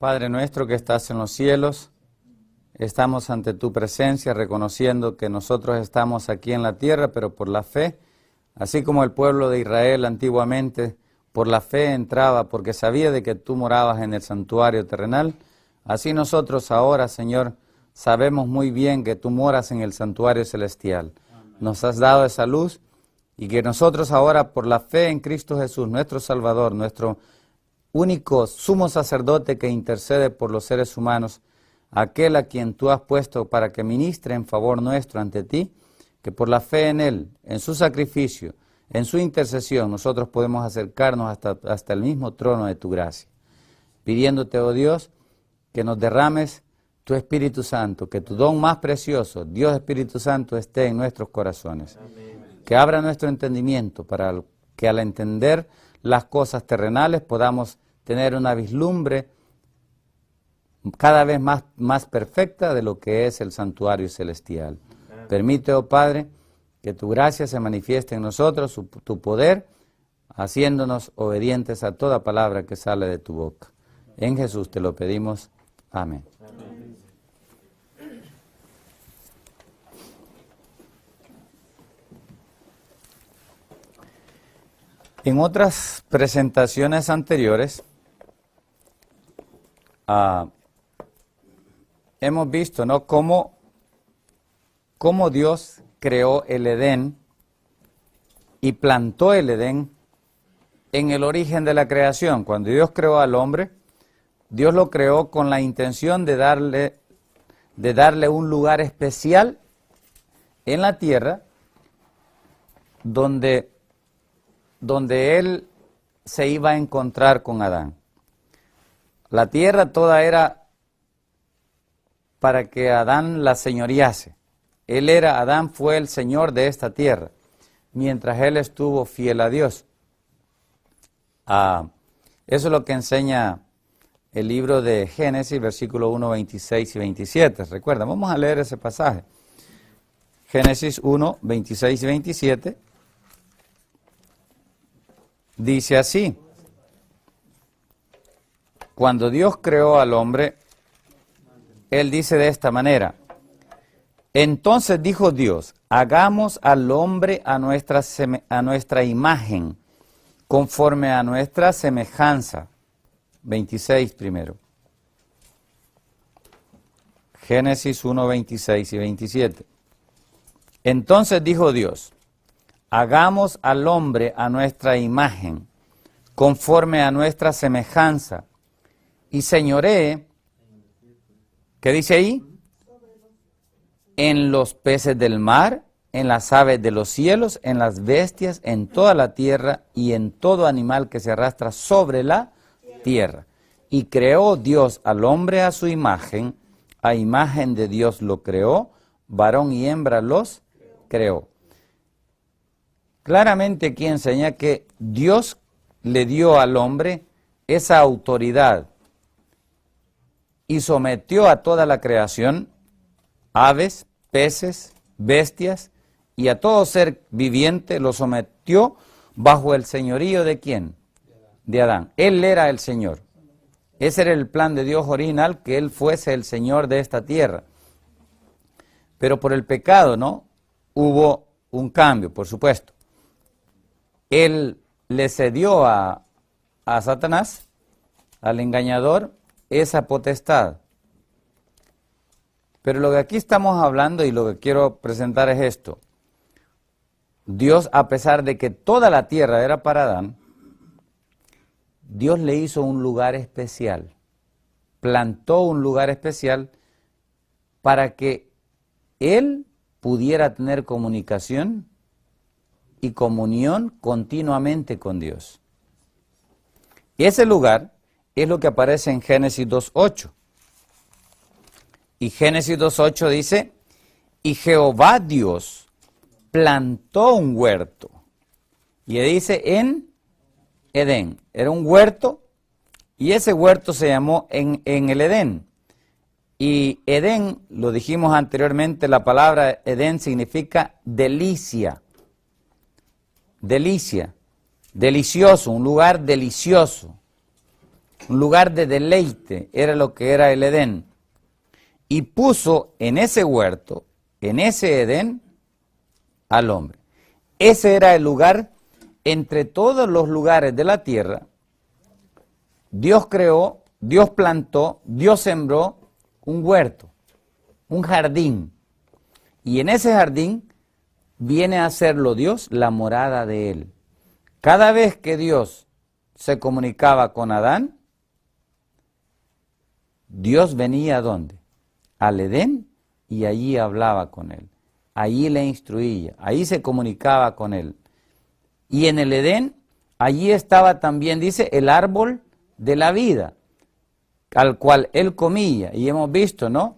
Padre nuestro que estás en los cielos, estamos ante tu presencia reconociendo que nosotros estamos aquí en la tierra, pero por la fe, así como el pueblo de Israel antiguamente por la fe entraba porque sabía de que tú morabas en el santuario terrenal, así nosotros ahora, Señor, sabemos muy bien que tú moras en el santuario celestial. Amén. Nos has dado esa luz y que nosotros ahora por la fe en Cristo Jesús, nuestro Salvador, nuestro único sumo sacerdote que intercede por los seres humanos, aquel a quien tú has puesto para que ministre en favor nuestro ante ti, que por la fe en Él, en su sacrificio, en su intercesión, nosotros podemos acercarnos hasta el mismo trono de tu gracia, pidiéndote, oh Dios, que nos derrames tu Espíritu Santo, que tu don más precioso, Dios Espíritu Santo, esté en nuestros corazones. Amén. Que abra nuestro entendimiento para que al entender las cosas terrenales podamos tener una vislumbre cada vez más perfecta de lo que es el santuario celestial. Amén. Permite, oh Padre, que tu gracia se manifieste en nosotros, tu poder, haciéndonos obedientes a toda palabra que sale de tu boca. En Jesús te lo pedimos. Amén. Amén. En otras presentaciones anteriores, hemos visto, ¿no?, cómo Dios creó el Edén y plantó el Edén en el origen de la creación. Cuando Dios creó al hombre, Dios lo creó con la intención de darle un lugar especial en la tierra donde él se iba a encontrar con Adán. La tierra toda era para que Adán la señorease. Adán fue el señor de esta tierra, mientras él estuvo fiel a Dios. Eso es lo que enseña el libro de Génesis, versículo 1, 26 y 27. Recuerda, vamos a leer ese pasaje. Génesis 1, 26 y 27. Dice así: cuando Dios creó al hombre, Él dice de esta manera: entonces dijo Dios, hagamos al hombre a nuestra imagen, conforme a nuestra semejanza. 26 primero. Génesis 1, 26 y 27. Entonces dijo Dios, hagamos al hombre a nuestra imagen, conforme a nuestra semejanza, y señoree, ¿qué dice ahí? En los peces del mar, en las aves de los cielos, en las bestias, en toda la tierra y en todo animal que se arrastra sobre la tierra. Y creó Dios al hombre a su imagen, a imagen de Dios lo creó, varón y hembra los creó. Claramente aquí enseña que Dios le dio al hombre esa autoridad y sometió a toda la creación, aves, peces, bestias, y a todo ser viviente lo sometió bajo el señorío ¿de quién? De Adán. Él era el Señor. Ese era el plan de Dios original, que Él fuese el Señor de esta tierra. Pero por el pecado, ¿no?, hubo un cambio, por supuesto. Él le cedió a Satanás, al engañador, esa potestad. Pero lo que aquí estamos hablando y lo que quiero presentar es esto. Dios, a pesar de que toda la tierra era para Adán, Dios le hizo un lugar especial, plantó un lugar especial para que él pudiera tener comunicación y comunión continuamente con Dios. Ese lugar es lo que aparece en Génesis 2.8. Y Génesis 2.8 dice, y Jehová Dios plantó un huerto. Y dice en Edén. Era un huerto y ese huerto se llamó en el Edén. Y Edén, lo dijimos anteriormente, la palabra Edén significa delicia. Delicia, delicioso, un lugar delicioso. un lugar de deleite, era lo que era el Edén. Y puso en ese huerto, en ese Edén, al hombre. Ese era el lugar, entre todos los lugares de la tierra, Dios creó, Dios plantó, Dios sembró un huerto, un jardín. Y en ese jardín viene a serlo Dios la morada de él. Cada vez que Dios se comunicaba con Adán, Dios venía ¿a dónde? Al Edén, y allí hablaba con él. Allí le instruía, ahí se comunicaba con él. Y en el Edén, allí estaba también, dice, el árbol de la vida, al cual él comía. Y hemos visto, ¿no?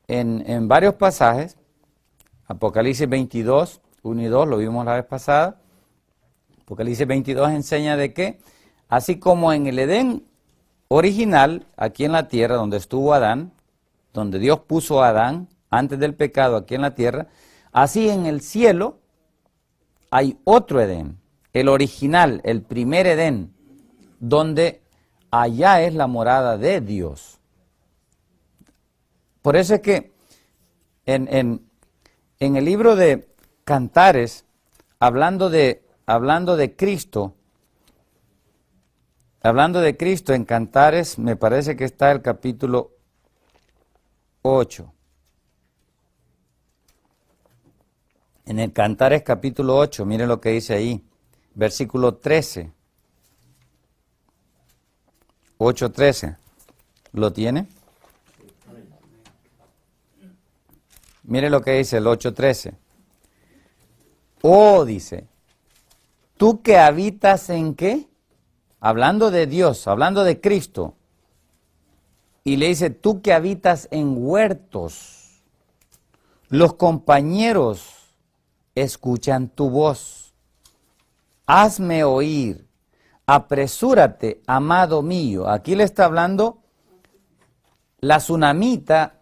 En varios pasajes, Apocalipsis 22, 1 y 2, lo vimos la vez pasada. Apocalipsis 22 enseña de que, así como en el Edén original, aquí en la tierra, donde estuvo Adán, donde Dios puso a Adán antes del pecado aquí en la tierra, así en el cielo hay otro Edén, el original, el primer Edén, donde allá es la morada de Dios. Por eso es que en el libro de Cantares, hablando de Cristo, en Cantares, me parece que está el capítulo 8. En el Cantares capítulo 8, miren lo que dice ahí, versículo 13. 8:13. ¿Lo tiene? Mire lo que dice el 8:13. Oh, dice, ¿tú que habitas en qué? Hablando de Dios, hablando de Cristo. Y le dice, tú que habitas en huertos, los compañeros escuchan tu voz. Hazme oír, apresúrate, amado mío. Aquí le está hablando la tsunamita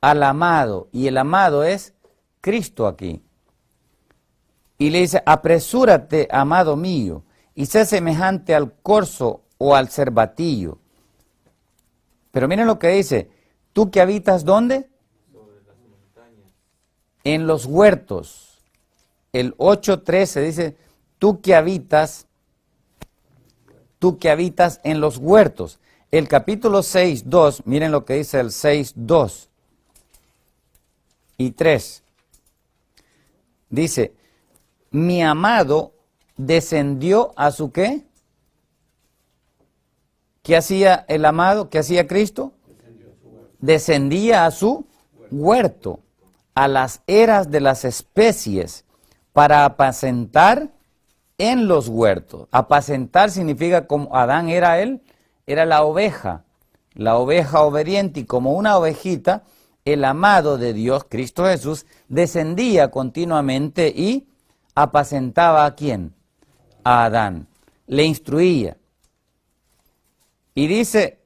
al amado, y el amado es Cristo aquí. Y le dice, apresúrate, amado mío, y sé semejante al corzo o al cervatillo. Pero miren lo que dice, tú que habitas ¿dónde? Sobre las montañas. En los huertos. El 8:13 dice, tú que habitas en los huertos. El capítulo 6:2, miren lo que dice el 6:2 y 3. Dice, mi amado descendió a su ¿qué? ¿Qué hacía el amado? ¿Qué hacía Cristo? Descendía a su huerto, a las eras de las especies, para apacentar en los huertos. Apacentar significa como Adán era él, era la oveja obediente, y como una ovejita, el amado de Dios, Cristo Jesús, descendía continuamente y apacentaba ¿a quién? A Adán, le instruía. Y dice,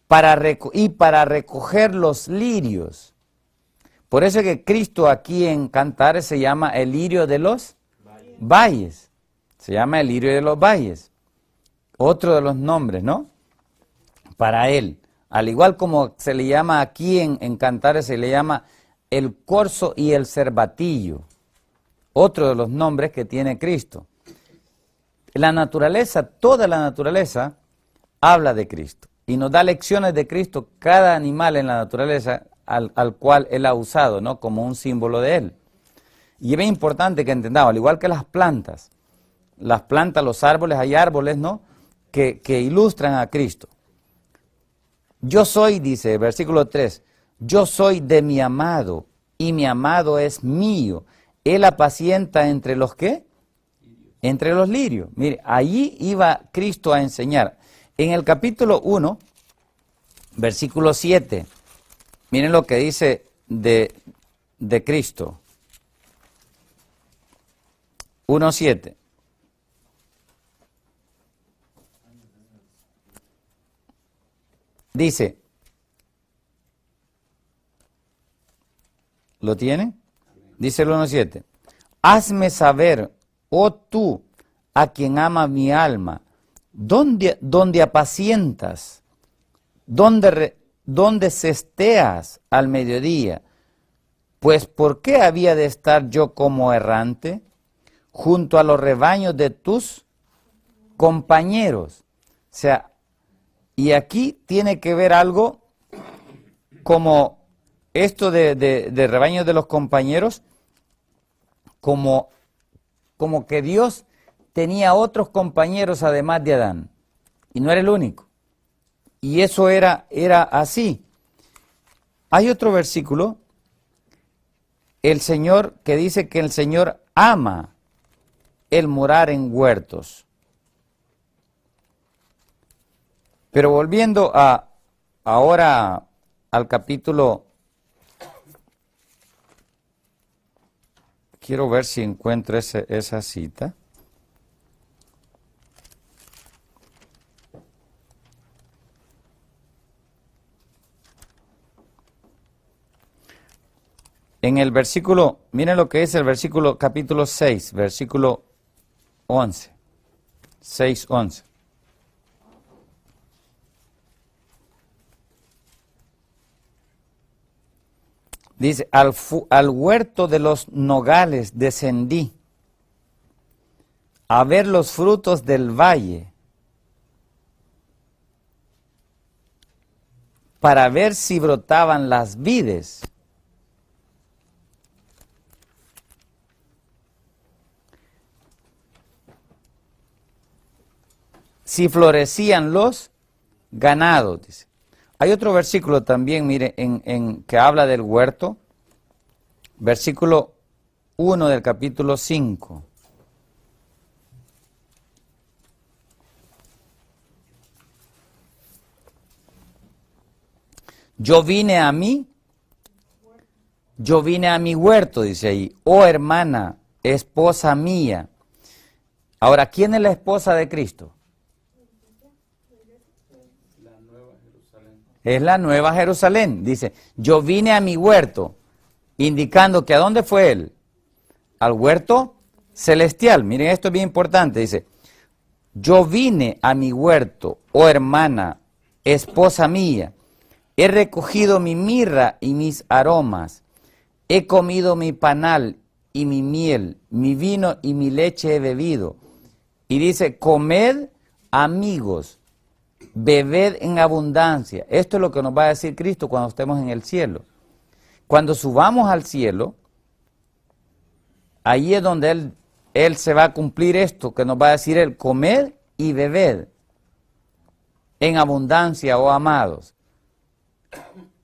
para recoger los lirios. Por eso es que Cristo aquí en Cantares se llama el lirio de los valles. Se llama el lirio de los valles. Otro de los nombres, ¿no? Para él. Al igual como se le llama aquí en Cantares, se le llama el corzo y el cervatillo. Otro de los nombres que tiene Cristo. La naturaleza, toda la naturaleza, habla de Cristo y nos da lecciones de Cristo, cada animal en la naturaleza al cual Él ha usado, ¿no? Como un símbolo de Él. Y es bien importante que entendamos, al igual que las plantas, los árboles, hay árboles, ¿no? Que ilustran a Cristo. Yo soy, dice, versículo 3, yo soy de mi amado y mi amado es mío. Él apacienta entre los ¿qué? Entre los lirios. Mire, allí iba Cristo a enseñar. En el capítulo 1, versículo 7, miren lo que dice de Cristo. 1:7. Dice, ¿lo tienen? Dice el 1:7. Hazme saber, oh tú, a quien ama mi alma, ¿Dónde apacientas? ¿Dónde cesteas al mediodía? Pues ¿por qué había de estar yo como errante junto a los rebaños de tus compañeros? O sea, y aquí tiene que ver algo como esto de rebaños de los compañeros, como que Dios tenía otros compañeros además de Adán, y no era el único. Y eso era así. Hay otro versículo, el Señor, que dice que el Señor ama el morar en huertos. Pero volviendo ahora al capítulo, quiero ver si encuentro esa cita. En el versículo, miren lo que es el versículo capítulo 6, versículo 11. 6, 11. Dice, al huerto de los nogales descendí a ver los frutos del valle, para ver si brotaban las vides. Si florecían los ganados, dice. Hay otro versículo también, mire, que habla del huerto, versículo 1 del capítulo 5. Yo vine a mi huerto, dice ahí, oh hermana, esposa mía. Ahora, ¿quién es la esposa de Cristo? Es la Nueva Jerusalén. Dice, yo vine a mi huerto, indicando que ¿a dónde fue él? Al huerto celestial. Miren, esto es bien importante. Dice, yo vine a mi huerto, oh hermana, esposa mía. He recogido mi mirra y mis aromas. He comido mi panal y mi miel, mi vino y mi leche he bebido. Y dice, comed, amigos, bebed en abundancia. Esto es lo que nos va a decir Cristo cuando estemos en el cielo. Cuando subamos al cielo, ahí es donde Él se va a cumplir esto que nos va a decir Él, comed y bebed en abundancia, oh amados.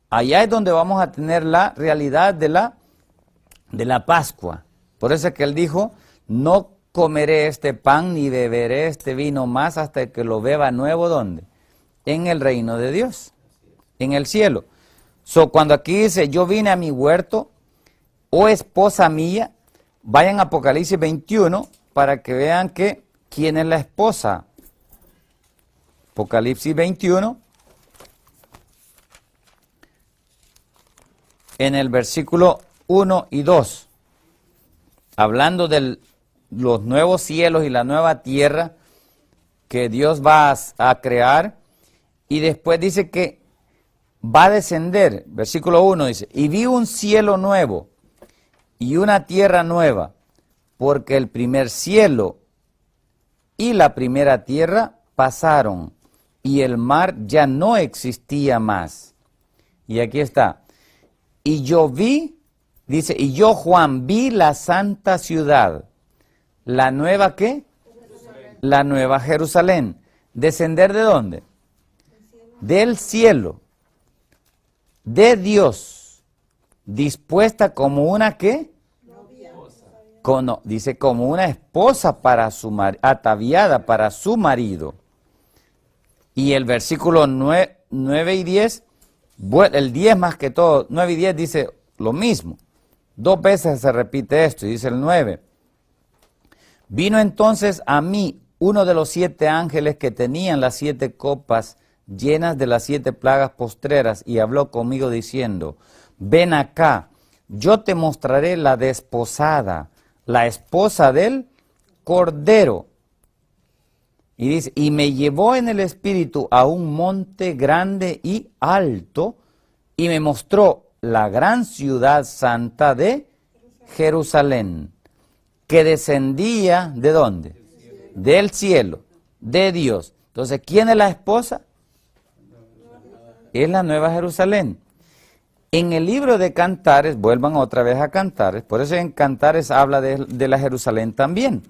Allá es donde vamos a tener la realidad de la Pascua. Por eso es que Él dijo, no comeré este pan ni beberé este vino más hasta que lo beba nuevo, ¿dónde? En el reino de Dios, en el cielo. Cuando aquí dice, yo vine a mi huerto, oh esposa mía, vayan a Apocalipsis 21 para que vean quién es la esposa. Apocalipsis 21, en el versículo 1 y 2, hablando de los nuevos cielos y la nueva tierra que Dios va a crear, y después dice que va a descender, versículo 1 dice, y vi un cielo nuevo y una tierra nueva, porque el primer cielo y la primera tierra pasaron, y el mar ya no existía más. Y aquí está, y yo vi, dice, y yo Juan vi la santa ciudad, la nueva ¿qué? Jerusalén. La nueva Jerusalén. ¿Descender de dónde? Del cielo, de Dios, dispuesta como una ¿qué? Dice como una esposa para su ataviada para su marido. Y el versículo 9 y 10, el 10 más que todo, 9 y 10 dice lo mismo. 2 veces se repite esto y dice el 9. Vino entonces a mí uno de los 7 ángeles que tenían las 7 copas llenas de las 7 plagas postreras y habló conmigo diciendo, ven acá, yo te mostraré la desposada, la esposa del Cordero. Y dice, y me llevó en el espíritu a un monte grande y alto, y me mostró la gran ciudad santa de Jerusalén, que descendía, ¿de dónde? Del cielo, de Dios. Entonces, ¿quién es la esposa? Es la Nueva Jerusalén. En el libro de Cantares, vuelvan otra vez a Cantares, por eso en Cantares habla de la Jerusalén también,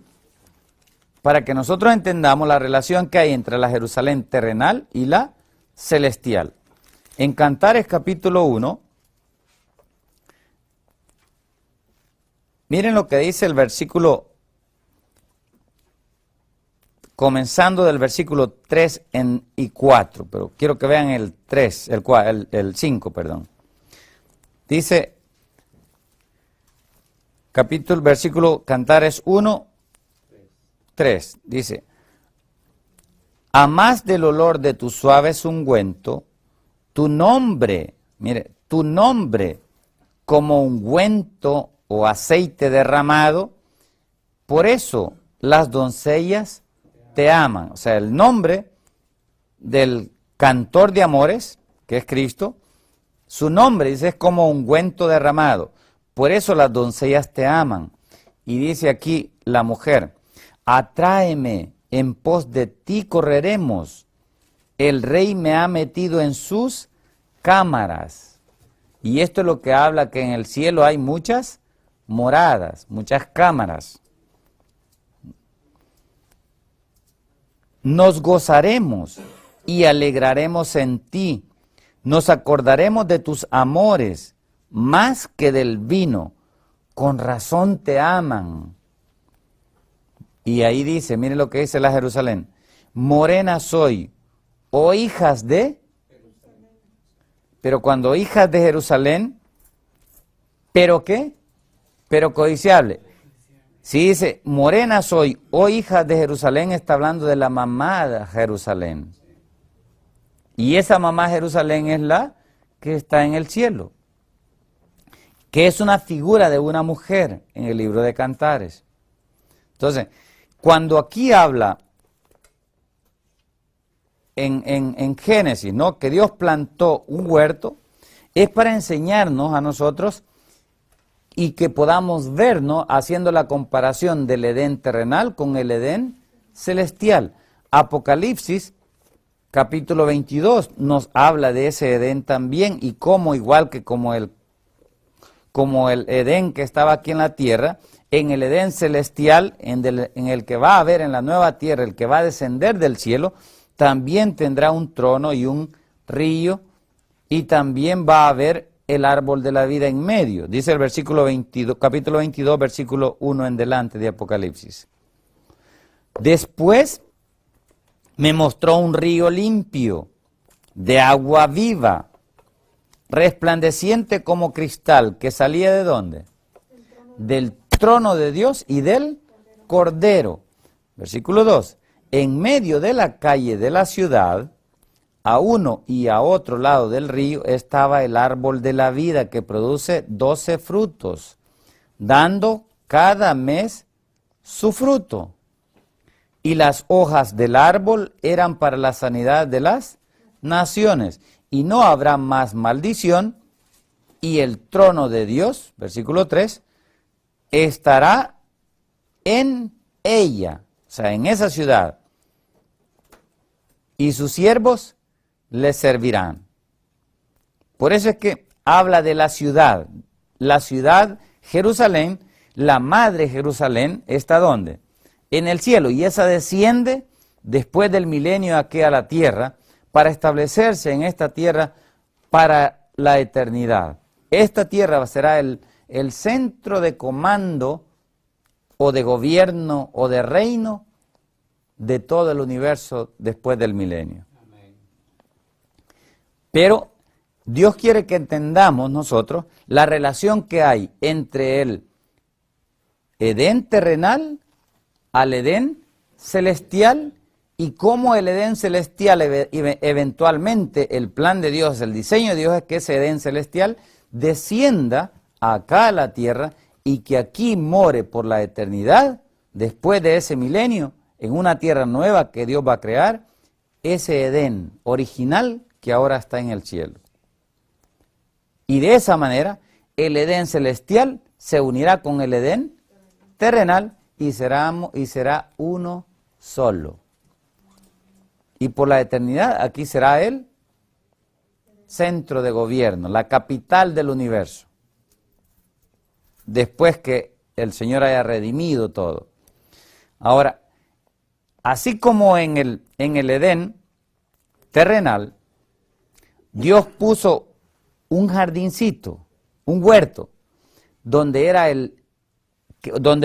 para que nosotros entendamos la relación que hay entre la Jerusalén terrenal y la celestial. En Cantares capítulo 1, miren lo que dice el versículo, comenzando del versículo 3 y 4, pero quiero que vean el 3, el 5, perdón. Dice, versículo Cantares 1, 3, dice, a más del olor de tu suaves ungüento, tu nombre, mire, tu nombre como ungüento o aceite derramado, por eso las doncellas te aman. O sea, el nombre del cantor de amores, que es Cristo, su nombre, dice, es como ungüento derramado. Por eso las doncellas te aman. Y dice aquí la mujer, atráeme, en pos de ti correremos. El rey me ha metido en sus cámaras. Y esto es lo que habla que en el cielo hay muchas moradas, muchas cámaras. Nos gozaremos y alegraremos en ti. Nos acordaremos de tus amores más que del vino. Con razón te aman. Y ahí dice, miren lo que dice la Jerusalén. Morena soy, oh hijas de Jerusalén. Pero cuando hijas de Jerusalén, ¿pero qué? Pero codiciable. Si dice, morena soy, oh hijas de Jerusalén, está hablando de la mamá de Jerusalén. Y esa mamá Jerusalén es la que está en el cielo, que es una figura de una mujer en el libro de Cantares. Entonces, cuando aquí habla en Génesis, ¿no?, que Dios plantó un huerto, es para enseñarnos a nosotros y que podamos ver, ¿no?, haciendo la comparación del Edén terrenal con el Edén celestial. Apocalipsis capítulo 22 nos habla de ese Edén también, y cómo, igual que como el Edén que estaba aquí en la tierra, en el Edén celestial, en el que va a haber en la nueva tierra, el que va a descender del cielo, también tendrá un trono y un río, y también va a haber el árbol de la vida en medio. Dice el versículo 22, capítulo 22, versículo 1 en delante de Apocalipsis. Después me mostró un río limpio, de agua viva, resplandeciente como cristal, que salía ¿de dónde? Del trono de Dios y del Cordero. Versículo 2. En medio de la calle de la ciudad, a uno y a otro lado del río, estaba el árbol de la vida, que produce 12 frutos, dando cada mes su fruto. Y las hojas del árbol eran para la sanidad de las naciones. Y no habrá más maldición, y el trono de Dios, versículo 3, estará en ella, o sea, en esa ciudad, y sus siervos le servirán. Por eso es que habla de la ciudad Jerusalén, la madre Jerusalén, ¿está dónde? En el cielo, y esa desciende después del milenio aquí a la tierra, para establecerse en esta tierra para la eternidad. Esta tierra será el centro de comando o de gobierno o de reino de todo el universo después del milenio. Amén. Pero Dios quiere que entendamos nosotros la relación que hay entre el Edén terrenal al Edén celestial, y cómo el Edén celestial, eventualmente el plan de Dios, el diseño de Dios es que ese Edén celestial descienda acá a la tierra y que aquí more por la eternidad, después de ese milenio, en una tierra nueva que Dios va a crear, ese Edén original que ahora está en el cielo. Y de esa manera, el Edén celestial se unirá con el Edén terrenal y será uno solo. Y por la eternidad, aquí será el centro de gobierno, la capital del universo. Después que el Señor haya redimido todo. Ahora, así como en el Edén terrenal, Dios puso un jardincito, un huerto, donde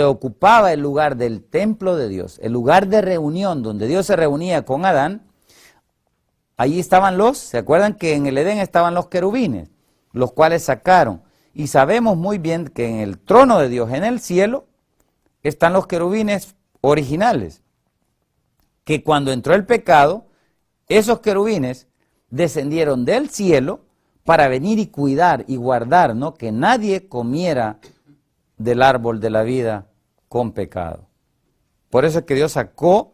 ocupaba el lugar del templo de Dios, el lugar de reunión donde Dios se reunía con Adán. Allí estaban ¿se acuerdan que en el Edén estaban los querubines, los cuales sacaron? Y sabemos muy bien que en el trono de Dios, en el cielo, están los querubines originales, que cuando entró el pecado, esos querubines descendieron del cielo para venir y cuidar y guardar, ¿no?, que nadie comiera del árbol de la vida con pecado. Por eso es que Dios sacó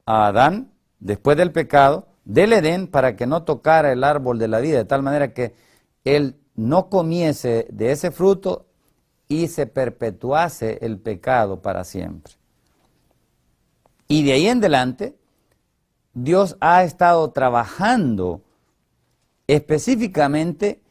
a Adán, después del pecado, del Edén, para que no tocara el árbol de la vida, de tal manera que él no comiese de ese fruto y se perpetuase el pecado para siempre. Y de ahí en adelante, Dios ha estado trabajando específicamente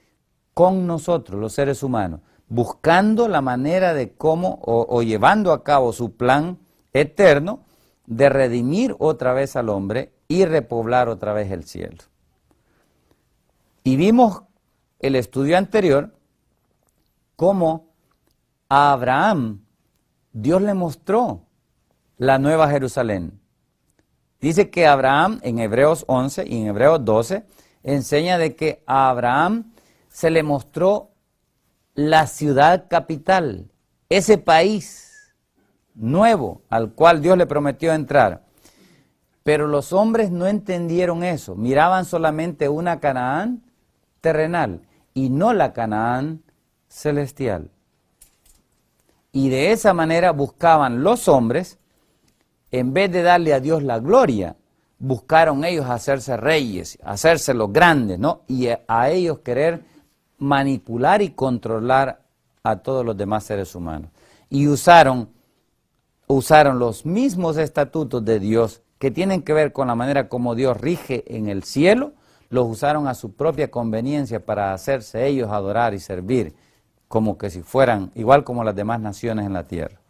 con nosotros, los seres humanos, buscando la manera de cómo, o llevando a cabo su plan eterno de redimir otra vez al hombre y repoblar otra vez el cielo. Y vimos el estudio anterior cómo a Abraham Dios le mostró la nueva Jerusalén. Dice que Abraham, en Hebreos 11 y en Hebreos 12, enseña de que a Abraham se le mostró la ciudad capital, ese país nuevo al cual Dios le prometió entrar. Pero los hombres no entendieron eso, miraban solamente una Canaán terrenal y no la Canaán celestial. Y de esa manera buscaban los hombres, en vez de darle a Dios la gloria, buscaron ellos hacerse reyes, hacerse los grandes, ¿no? Y a ellos querer manipular y controlar a todos los demás seres humanos. Y usaron los mismos estatutos de Dios que tienen que ver con la manera como Dios rige en el cielo, los usaron a su propia conveniencia para hacerse ellos adorar y servir, como que si fueran igual como las demás naciones en la tierra.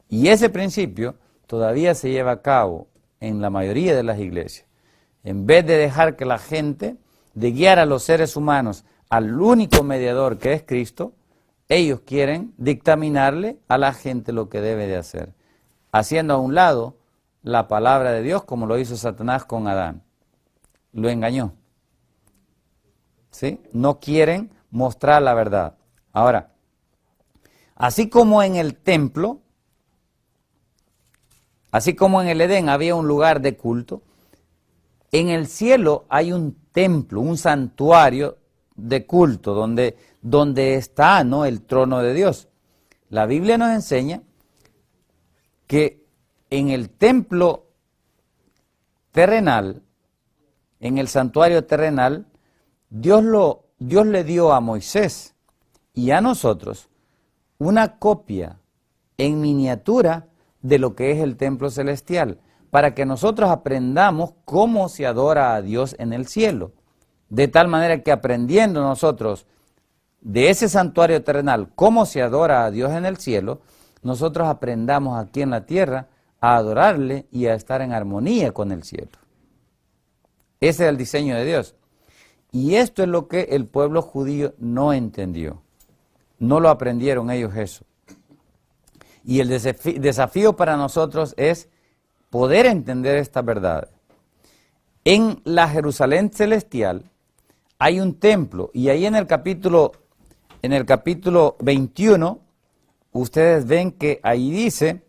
Y ese principio todavía se lleva a cabo en la mayoría de las iglesias. En vez de dejar que la gente, de guiar a los seres humanos al único mediador que es Cristo, ellos quieren dictaminarle a la gente lo que debe de hacer, haciendo a un lado la palabra de Dios, como lo hizo Satanás con Adán. Lo engañó. ¿Sí? No quieren mostrar la verdad. Ahora, así como en el templo, así como en el Edén había un lugar de culto, en el cielo hay un templo, un santuario de culto, donde está, ¿no?, el trono de Dios. La Biblia nos enseña que en el templo terrenal, en el santuario terrenal, Dios le dio a Moisés y a nosotros una copia en miniatura de lo que es el templo celestial, para que nosotros aprendamos cómo se adora a Dios en el cielo. De tal manera que aprendiendo nosotros de ese santuario terrenal cómo se adora a Dios en el cielo, nosotros aprendamos aquí en la tierra a adorarle y a estar en armonía con el cielo. Ese es el diseño de Dios. Y esto es lo que el pueblo judío no entendió. No lo aprendieron ellos eso. Y el desafío para nosotros es poder entender esta verdad. En la Jerusalén celestial hay un templo, y ahí en el capítulo 21, ustedes ven que ahí dice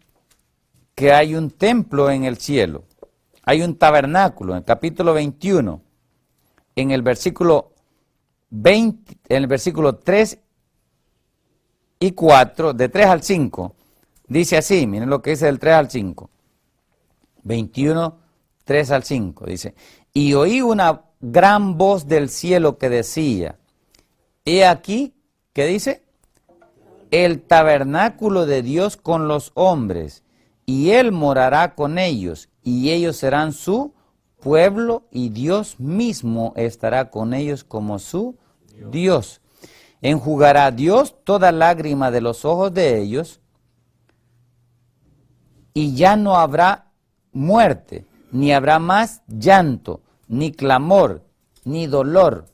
que hay un templo en el cielo, hay un tabernáculo, en el capítulo 21, en el versículo 20, en el versículo 3 y 4, de 3 al 5, dice así, miren lo que dice del 3 al 5. 21, 3 al 5, dice, y oí una gran voz del cielo que decía, he aquí, ¿qué dice? El tabernáculo de Dios con los hombres, y Él morará con ellos, y ellos serán su pueblo, y Dios mismo estará con ellos como su Dios. Enjugará Dios toda lágrima de los ojos de ellos, y ya no habrá muerte, ni habrá más llanto, ni clamor, ni dolor,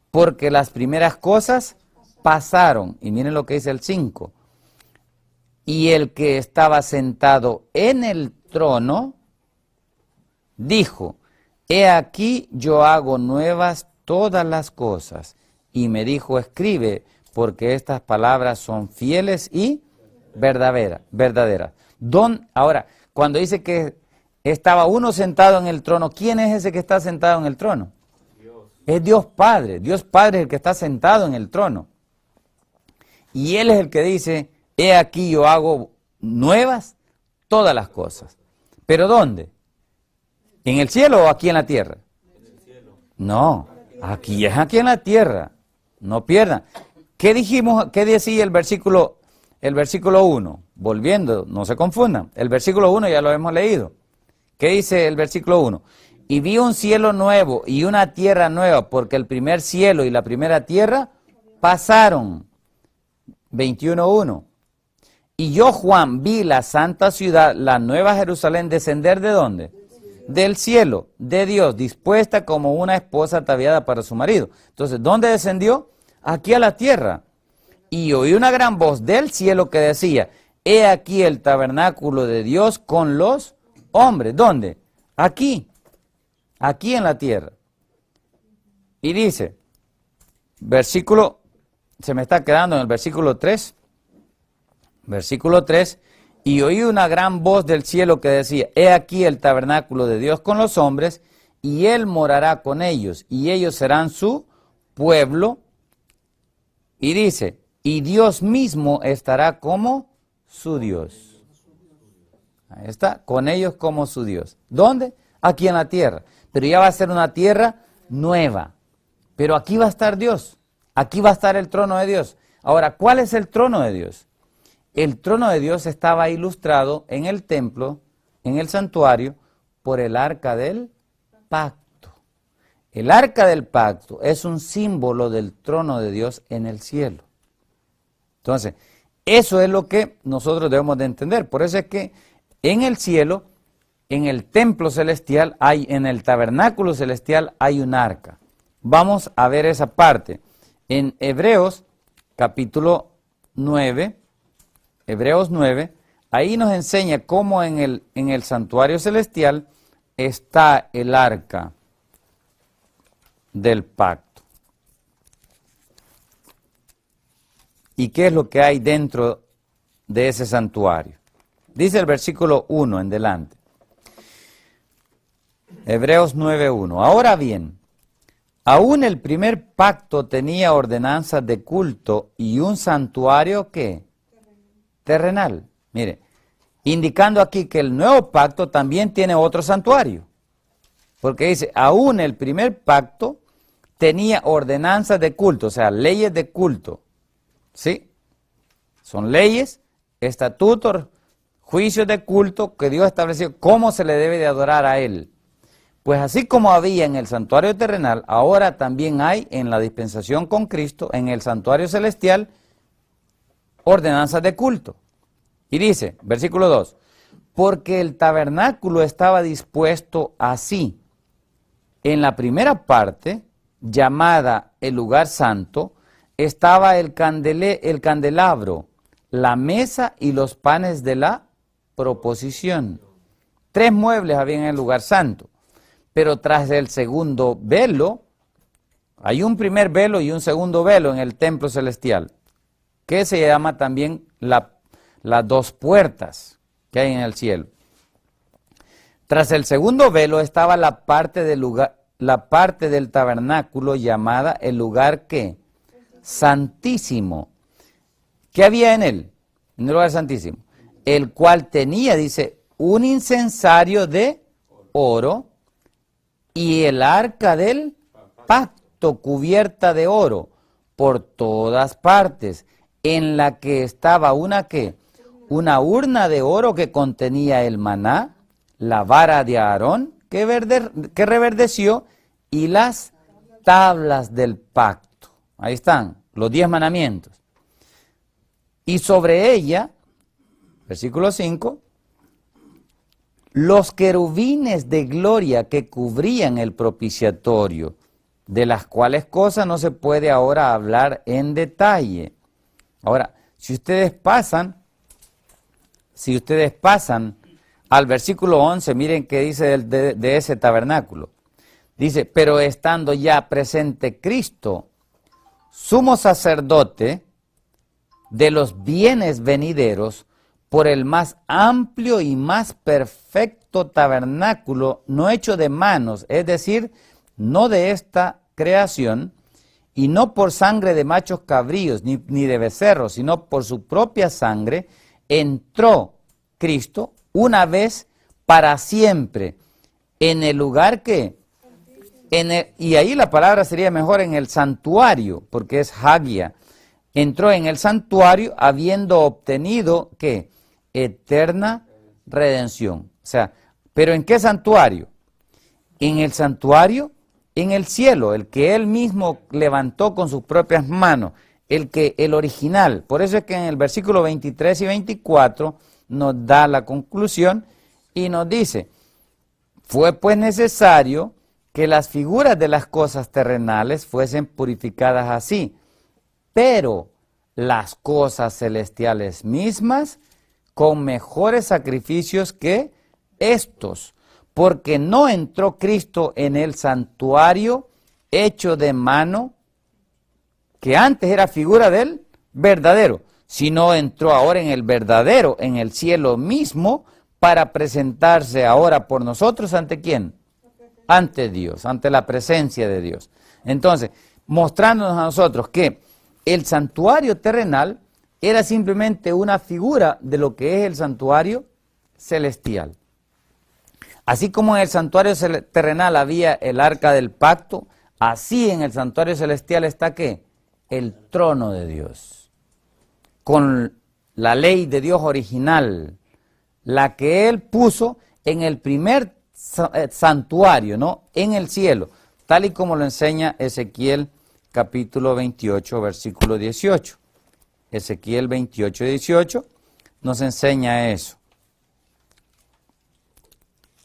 porque las primeras cosas pasaron. Y miren lo que dice el 5. Y el que estaba sentado en el trono dijo, he aquí yo hago nuevas todas las cosas. Y me dijo, escribe, porque estas palabras son fieles y verdaderas. Ahora, cuando dice que estaba uno sentado en el trono, ¿quién es ese que está sentado en el trono? Dios. Es Dios Padre. Dios Padre es el que está sentado en el trono. Y Él es el que dice, he aquí yo hago nuevas todas las cosas. ¿Pero dónde? ¿En el cielo o aquí en la tierra? En el cielo. No, aquí en la tierra. No pierdan. ¿Qué dijimos? ¿Qué decía el versículo 1? Volviendo, no se confundan. El versículo 1 ya lo hemos leído. ¿Qué dice el versículo 1? Y vi un cielo nuevo y una tierra nueva, porque el primer cielo y la primera tierra pasaron. 21:1. Y yo, Juan, vi la santa ciudad, la nueva Jerusalén, descender ¿de dónde? Del cielo, de Dios, dispuesta como una esposa ataviada para su marido. Entonces, ¿dónde descendió? Aquí a la tierra. Y oí una gran voz del cielo que decía, he aquí el tabernáculo de Dios con los hombres. ¿Dónde? Aquí en la tierra. Y dice, se me está quedando en el versículo 3, y oí una gran voz del cielo que decía, he aquí el tabernáculo de Dios con los hombres, y Él morará con ellos, y ellos serán su pueblo. Y dice, y Dios mismo estará como su Dios. Ahí está, con ellos como su Dios. ¿Dónde? Aquí en la tierra. Pero ya va a ser una tierra nueva. Pero aquí va a estar Dios. Aquí va a estar el trono de Dios. Ahora, ¿cuál es el trono de Dios? El trono de Dios estaba ilustrado en el templo, en el santuario, por el arca del pacto. El arca del pacto es un símbolo del trono de Dios en el cielo. Entonces, eso es lo que nosotros debemos de entender. Por eso es que en el cielo, en el templo celestial, en el tabernáculo celestial hay un arca. Vamos a ver esa parte. En Hebreos, capítulo 9, ahí nos enseña cómo en el santuario celestial está el arca del pacto. ¿Y qué es lo que hay dentro de ese santuario? Dice el versículo 1 en delante. Hebreos 9:1. Ahora bien, aún el primer pacto tenía ordenanzas de culto y un santuario ¿qué? Terrenal. Mire, indicando aquí que el nuevo pacto también tiene otro santuario. Porque dice, aún el primer pacto tenía ordenanzas de culto, o sea, leyes de culto. ¿Sí? Son leyes, estatutos, juicios de culto que Dios estableció, cómo se le debe de adorar a Él. Pues así como había en el santuario terrenal, ahora también hay en la dispensación con Cristo, en el santuario celestial, ordenanzas de culto. Y dice, versículo 2, porque el tabernáculo estaba dispuesto así. En la primera parte, llamada el lugar santo, estaba el candelabro, la mesa y los panes de la proposición. 3 muebles había en el lugar santo. Pero tras el segundo velo, hay un primer velo y un segundo velo en el templo celestial, que se llama también las 2 puertas que hay en el cielo. Tras el segundo velo estaba la parte del tabernáculo llamada el lugar ¿qué? Santísimo. ¿Qué había en él? En el lugar santísimo. El cual tenía, dice, un incensario de oro y el arca del pacto cubierta de oro por todas partes, en la que estaba una ¿qué? Una urna de oro que contenía el maná, la vara de Aarón que reverdeció y las tablas del pacto. Ahí están, los 10 mandamientos. Y sobre ella, versículo 5, los querubines de gloria que cubrían el propiciatorio, de las cuales cosas no se puede ahora hablar en detalle. Ahora, si ustedes pasan al versículo 11, miren qué dice de ese tabernáculo. Dice, pero estando ya presente Cristo, sumo sacerdote de los bienes venideros, por el más amplio y más perfecto tabernáculo, no hecho de manos, es decir, no de esta creación, y no por sangre de machos cabríos, ni de becerros, sino por su propia sangre, entró Cristo una vez para siempre en el lugar que, y ahí la palabra sería mejor en el santuario, porque es Hagia. Entró en el santuario habiendo obtenido, ¿qué? Eterna redención. O sea, ¿pero en qué santuario? En el santuario, en el cielo, el que él mismo levantó con sus propias manos, el original. Por eso es que en el versículo 23 y 24 nos da la conclusión y nos dice, fue pues necesario que las figuras de las cosas terrenales fuesen purificadas así, pero las cosas celestiales mismas con mejores sacrificios que estos, porque no entró Cristo en el santuario hecho de mano, que antes era figura del verdadero, sino entró ahora en el verdadero, en el cielo mismo, para presentarse ahora por nosotros, ¿ante quién? Ante Dios, ante la presencia de Dios. Entonces, mostrándonos a nosotros que el santuario terrenal era simplemente una figura de lo que es el santuario celestial. Así como en el santuario terrenal había el arca del pacto, así en el santuario celestial está ¿qué? El trono de Dios, con la ley de Dios original, la que Él puso en el primer santuario, ¿no? En el cielo, tal y como lo enseña Ezequiel capítulo 28, versículo 18. Ezequiel 28, 18 nos enseña eso.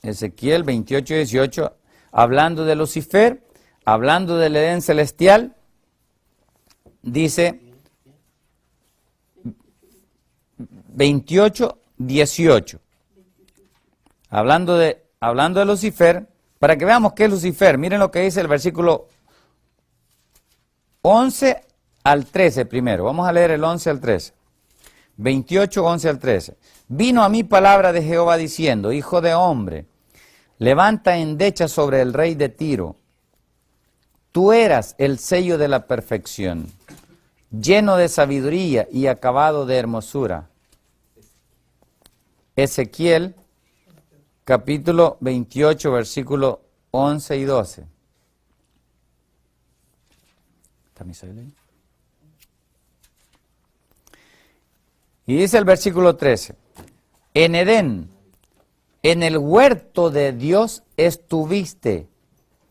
Ezequiel 28, 18, hablando de Lucifer, hablando del Edén celestial, dice 28, 18. Hablando de Lucifer, para que veamos qué es Lucifer, miren lo que dice el versículo 11 al 13 primero. Vamos a leer el 11 al 13. 28, 11 al 13. Vino a mí palabra de Jehová diciendo, hijo de hombre, levanta endecha sobre el rey de Tiro. Tú eras el sello de la perfección, lleno de sabiduría y acabado de hermosura. Ezequiel, capítulo 28, versículo 11 y 12. ¿Está Misael ahí? Y dice el versículo 13, en Edén, en el huerto de Dios estuviste.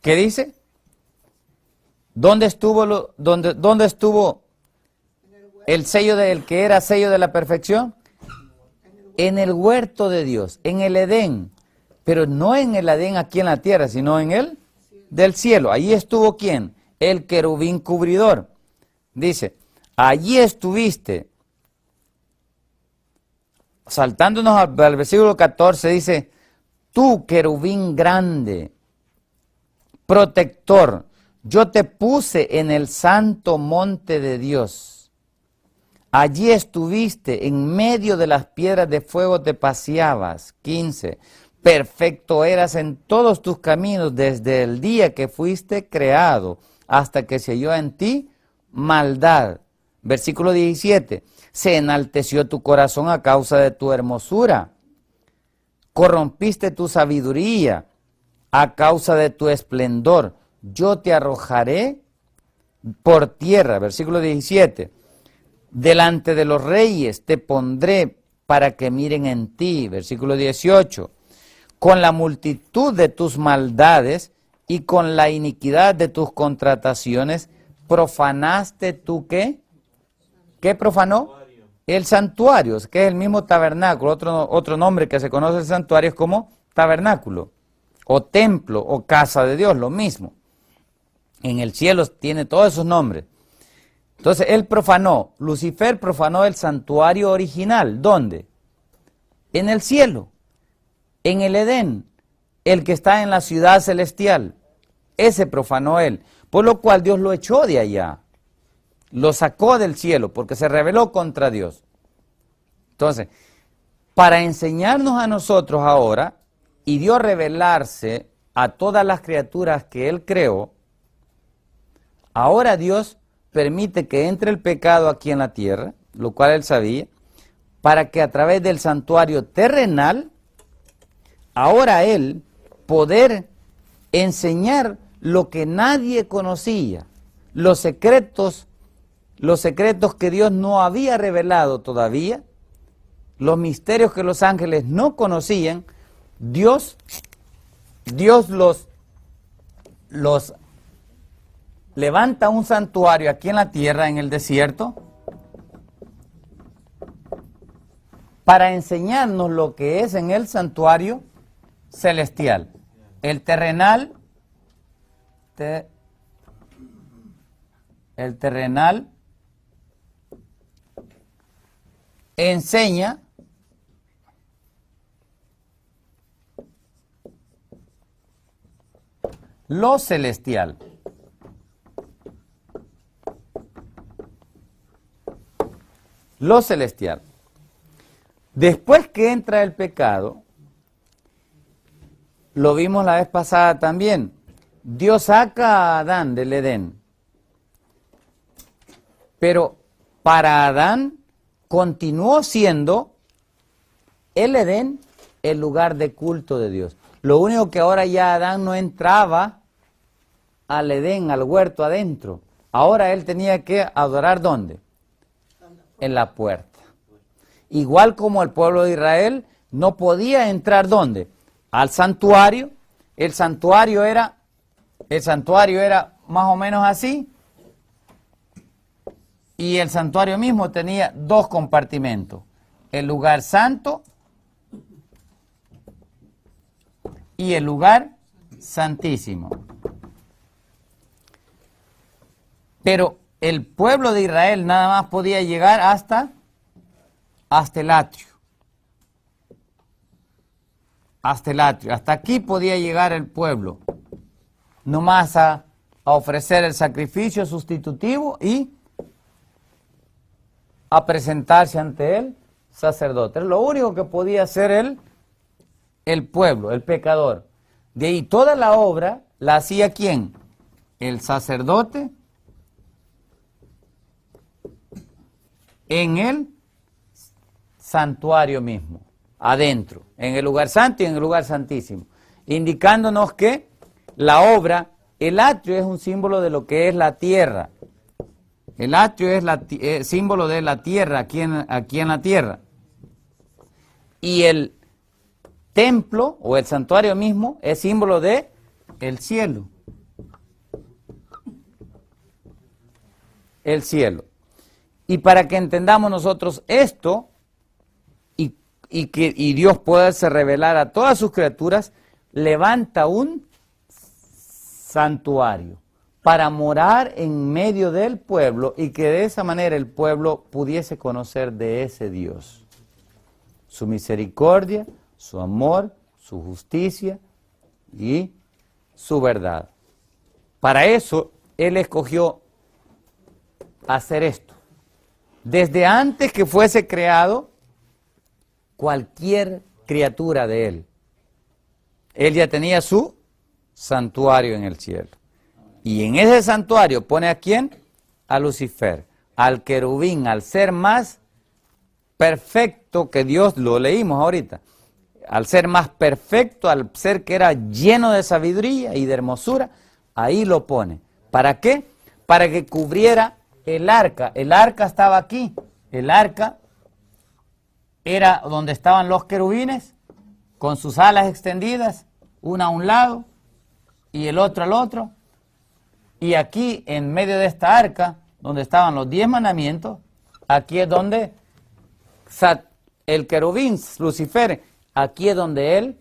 ¿Qué dice? ¿Dónde estuvo el sello del que era sello de la perfección? En el huerto de Dios, en el Edén, pero no en el Edén aquí en la tierra, sino en el del cielo. Allí estuvo ¿quién? El querubín cubridor. Dice, allí estuviste. Saltándonos al versículo 14, dice, tú querubín grande, protector, yo te puse en el santo monte de Dios. Allí estuviste, en medio de las piedras de fuego te paseabas. 15. Perfecto eras en todos tus caminos desde el día que fuiste creado hasta que se halló en ti maldad. Versículo 17. Se enalteció tu corazón a causa de tu hermosura. corrompiste tu sabiduría a causa de tu esplendor. Yo te arrojaré por tierra, versículo 17. Delante de los reyes te pondré para que miren en ti, versículo 18. Con la multitud de tus maldades y con la iniquidad de tus contrataciones, profanaste tú, ¿qué? ¿Qué profanó? El santuario, que es el mismo tabernáculo. Otro nombre que se conoce el santuario es como tabernáculo, o templo, o casa de Dios, lo mismo. En el cielo tiene todos esos nombres. Entonces él profanó, Lucifer profanó el santuario original. ¿Dónde? En el cielo, en el Edén, el que está en la ciudad celestial. Ese profanó él, por lo cual Dios lo echó de allá. Lo sacó del cielo porque se rebeló contra Dios. Entonces, para enseñarnos a nosotros ahora, y Dios revelarse a todas las criaturas que Él creó, ahora Dios permite que entre el pecado aquí en la tierra, lo cual Él sabía, para que a través del santuario terrenal, ahora Él poder enseñar lo que nadie conocía, los secretos que Dios no había revelado todavía, los misterios que los ángeles no conocían. Dios los levanta un santuario aquí en la tierra, en el desierto, para enseñarnos lo que es en el santuario celestial. El terrenal enseña lo celestial. Lo celestial. Después que entra el pecado, lo vimos la vez pasada también, Dios saca a Adán del Edén. Pero para Adán continuó siendo el Edén el lugar de culto de Dios. Lo único que ahora ya Adán no entraba al Edén, al huerto adentro. Ahora él tenía que adorar ¿dónde? En la puerta. Igual como el pueblo de Israel no podía entrar ¿dónde? Al santuario. El santuario era más o menos así. Y el santuario mismo tenía dos compartimentos. El lugar santo y el lugar santísimo. Pero el pueblo de Israel nada más podía llegar hasta el atrio. Hasta el atrio. Hasta aquí podía llegar el pueblo. Nomás a ofrecer el sacrificio sustitutivo y a presentarse ante el sacerdote. Es lo único que podía hacer el pueblo, el pecador. De ahí toda la obra la hacía ¿quién? El sacerdote en el santuario mismo, adentro, en el lugar santo y en el lugar santísimo, indicándonos que la obra, el atrio es un símbolo de lo que es la tierra. El atrio es símbolo de la tierra, aquí en la tierra. Y el templo o el santuario mismo es símbolo de el cielo. El cielo. Y para que entendamos nosotros esto y Dios pueda se revelar a todas sus criaturas, levanta un santuario para morar en medio del pueblo y que de esa manera el pueblo pudiese conocer de ese Dios. Su misericordia, su amor, su justicia y su verdad. Para eso Él escogió hacer esto. Desde antes que fuese creado cualquier criatura de Él. Él ya tenía su santuario en el cielo. Y en ese santuario pone ¿a quién? A Lucifer, al querubín, al ser más perfecto que Dios, lo leímos ahorita. al ser más perfecto, al ser que era lleno de sabiduría y de hermosura, ahí lo pone. ¿Para qué? Para que cubriera el arca. El arca estaba aquí. El arca era donde estaban los querubines, con sus alas extendidas, una a un lado y el otro al otro. Y aquí, en medio de esta arca, donde estaban los 10 mandamientos, aquí es donde el querubín, Lucifer, aquí es donde él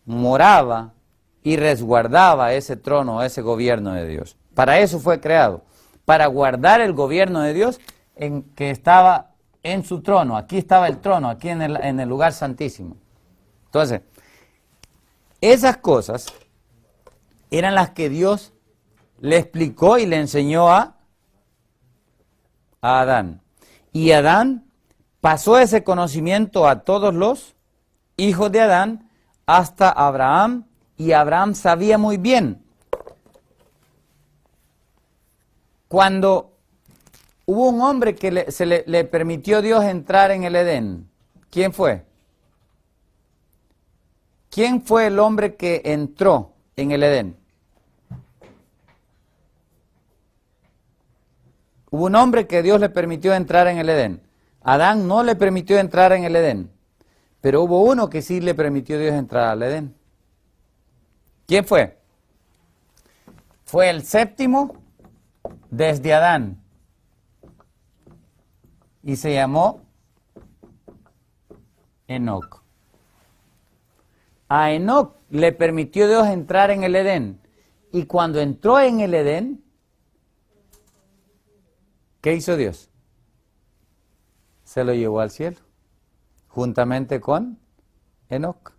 moraba y resguardaba ese trono, ese gobierno de Dios. Para eso fue creado, para guardar el gobierno de Dios en que estaba en su trono. Aquí estaba el trono, aquí en el lugar santísimo. Entonces, esas cosas eran las que Dios le explicó y le enseñó a Adán. Y Adán pasó ese conocimiento a todos los hijos de Adán hasta Abraham, y Abraham sabía muy bien. Cuando hubo un hombre que le permitió Dios entrar en el Edén, ¿quién fue? ¿Quién fue el hombre que entró en el Edén? Hubo un hombre que Dios le permitió entrar en el Edén. Adán no le permitió entrar en el Edén, pero hubo uno que sí le permitió Dios entrar al Edén. ¿Quién fue? Fue el séptimo desde Adán y se llamó Enoc. A Enoc le permitió Dios entrar en el Edén, y cuando entró en el Edén, ¿qué hizo Dios? Se lo llevó al cielo, juntamente con Enoc.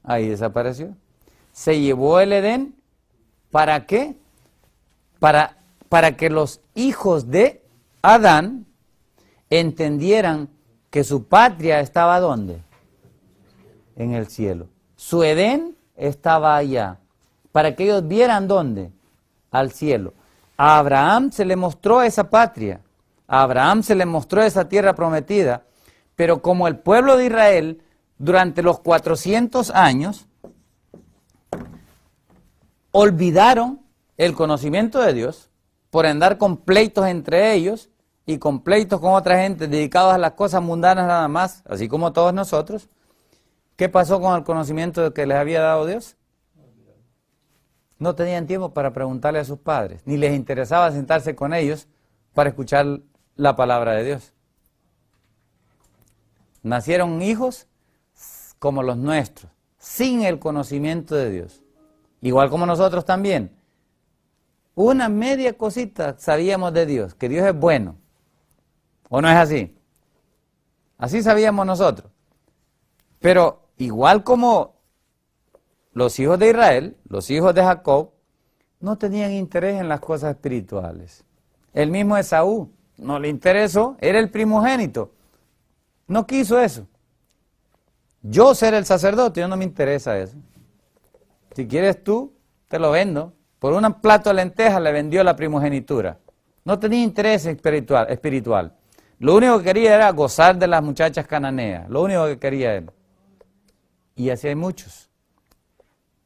Ahí desapareció. Se llevó el Edén, ¿para qué? Para que los hijos de Adán entendieran que su patria estaba ¿dónde? En el cielo. Su Edén estaba allá, para que ellos vieran ¿dónde? Al cielo. A Abraham se le mostró esa patria, a Abraham se le mostró esa tierra prometida, pero como el pueblo de Israel durante los 400 años olvidaron el conocimiento de Dios por andar con pleitos entre ellos y con pleitos con otra gente dedicados a las cosas mundanas nada más, así como todos nosotros, ¿qué pasó con el conocimiento que les había dado Dios? No tenían tiempo para preguntarle a sus padres, ni les interesaba sentarse con ellos para escuchar la palabra de Dios. Nacieron hijos como los nuestros, sin el conocimiento de Dios. Igual como nosotros también. Una media cosita sabíamos de Dios, que Dios es bueno. ¿O no es así? Así sabíamos nosotros. Pero igual como los hijos de Israel, los hijos de Jacob, no tenían interés en las cosas espirituales. El mismo Esaú no le interesó, era el primogénito. No quiso eso. Yo ser el sacerdote, yo no me interesa eso. Si quieres tú, te lo vendo. Por un plato de lentejas le vendió la primogenitura. No tenía interés espiritual. Lo único que quería era gozar de las muchachas cananeas. Lo único que quería él. Y así hay muchos.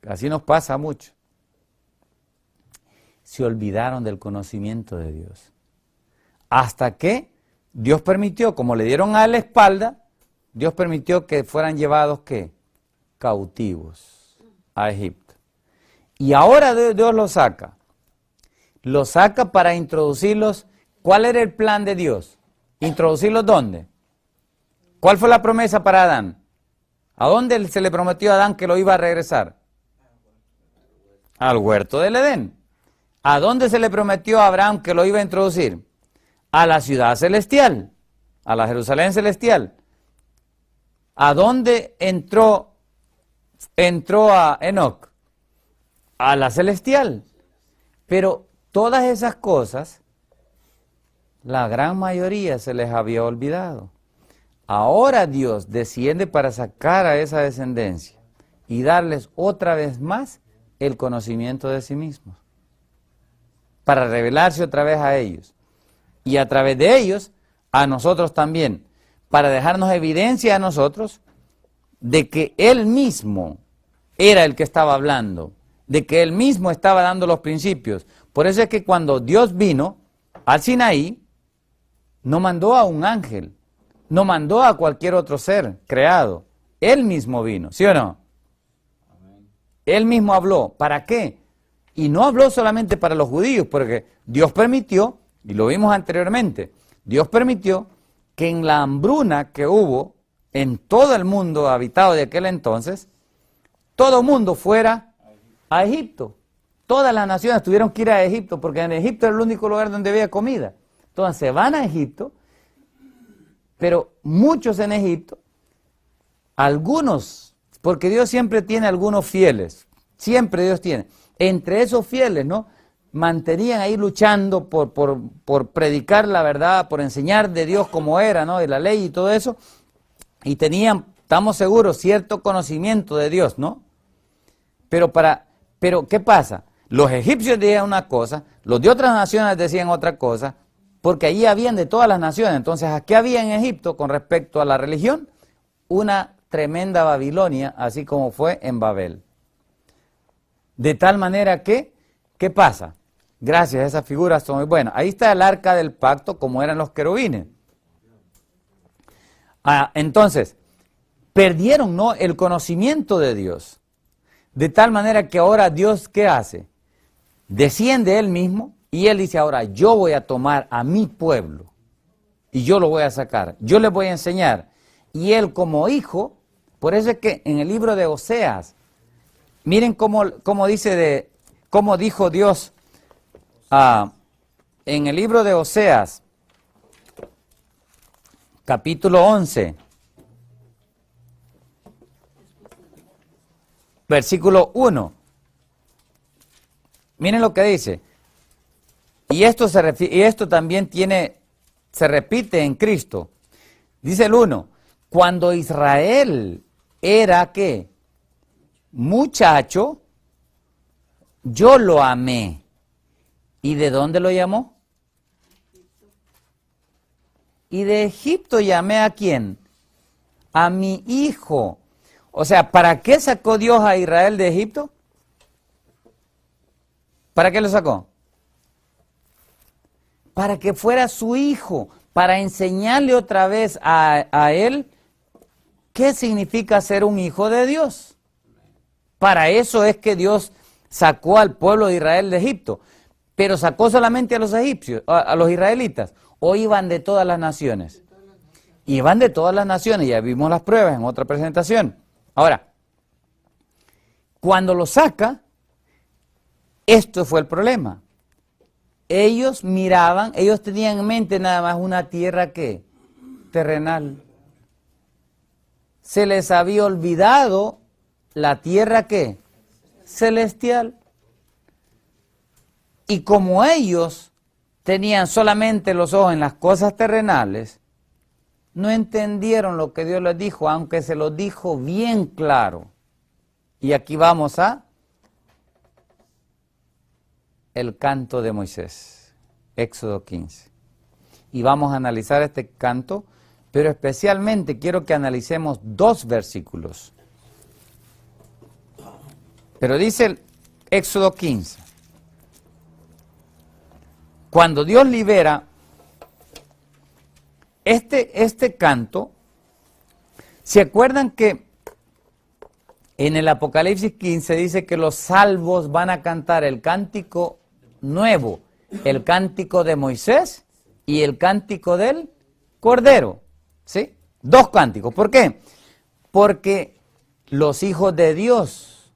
Así nos pasa mucho. Se olvidaron del conocimiento de Dios. Hasta que Dios permitió, como le dieron a la espalda, Dios permitió que fueran llevados, ¿qué? Cautivos a Egipto. Y ahora Dios los saca. Los saca para introducirlos. ¿Cuál era el plan de Dios? ¿Introducirlos dónde? ¿Cuál fue la promesa para Adán? ¿A dónde se le prometió a Adán que lo iba a regresar? Al huerto del Edén. ¿A dónde se le prometió a Abraham que lo iba a introducir? A la ciudad celestial, a la Jerusalén celestial. ¿A dónde entró a Enoc? A la celestial. Pero todas esas cosas, la gran mayoría se les había olvidado. Ahora Dios desciende para sacar a esa descendencia y darles otra vez más el conocimiento de sí mismos, para revelarse otra vez a ellos, y a través de ellos, a nosotros también, para dejarnos evidencia a nosotros de que Él mismo era el que estaba hablando, de que Él mismo estaba dando los principios. Por eso es que cuando Dios vino al Sinaí, no mandó a un ángel, no mandó a cualquier otro ser creado. Él mismo vino, ¿sí o no? Él mismo habló. ¿Para qué? Y no habló solamente para los judíos, porque Dios permitió, y lo vimos anteriormente, Dios permitió que en la hambruna que hubo en todo el mundo habitado de aquel entonces, todo el mundo fuera a Egipto. Todas las naciones tuvieron que ir a Egipto, porque en Egipto era el único lugar donde había comida. Entonces se van a Egipto, pero muchos en Egipto, algunos, porque Dios siempre tiene algunos fieles, siempre Dios tiene. Entre esos fieles, ¿no? Mantenían ahí luchando por predicar la verdad, por enseñar de Dios como era, ¿no? De la ley y todo eso, y tenían, estamos seguros, cierto conocimiento de Dios, ¿no? Pero ¿qué pasa? Los egipcios decían una cosa, los de otras naciones decían otra cosa, porque allí habían de todas las naciones. Entonces, ¿qué había en Egipto con respecto a la religión? Una tremenda Babilonia, así como fue en Babel. De tal manera que, ¿qué pasa? Gracias, esas figuras son muy buenas. Ahí está el arca del pacto, como eran los querubines. Entonces, perdieron, ¿no?, el conocimiento de Dios. De tal manera que ahora Dios, ¿qué hace? Desciende Él mismo y Él dice, ahora yo voy a tomar a mi pueblo y yo lo voy a sacar, yo les voy a enseñar. Y Él como hijo, por eso es que en el libro de Oseas, miren cómo dijo Dios en el libro de Oseas, capítulo 11, versículo 1. Miren lo que dice. Y esto también se repite en Cristo. Dice el 1, cuando Israel era, ¿qué?, muchacho, yo lo amé. ¿Y de dónde lo llamó? Y de Egipto llamé ¿a quién? A mi hijo. O sea, ¿para qué sacó Dios a Israel de Egipto? ¿Para qué lo sacó? Para que fuera su hijo, para enseñarle otra vez a él qué significa ser un hijo de Dios. Para eso es que Dios sacó al pueblo de Israel de Egipto. Pero sacó solamente a los egipcios, a los israelitas, o iban de todas las naciones. Iban de todas las naciones, ya vimos las pruebas en otra presentación. Ahora, cuando lo saca, esto fue el problema. Ellos miraban, ellos tenían en mente nada más una tierra que terrenal. Se les había olvidado la tierra que celestial. Y como ellos tenían solamente los ojos en las cosas terrenales, no entendieron lo que Dios les dijo, aunque se lo dijo bien claro. Y aquí vamos a el canto de Moisés, Éxodo 15. Y vamos a analizar este canto, pero especialmente quiero que analicemos 2 versículos. Pero dice el Éxodo 15. Cuando Dios libera este canto, ¿se acuerdan que en el Apocalipsis 15 dice que los salvos van a cantar el cántico nuevo, el cántico de Moisés y el cántico del Cordero? ¿Sí? 2 cánticos. ¿Por qué? Porque los hijos de Dios,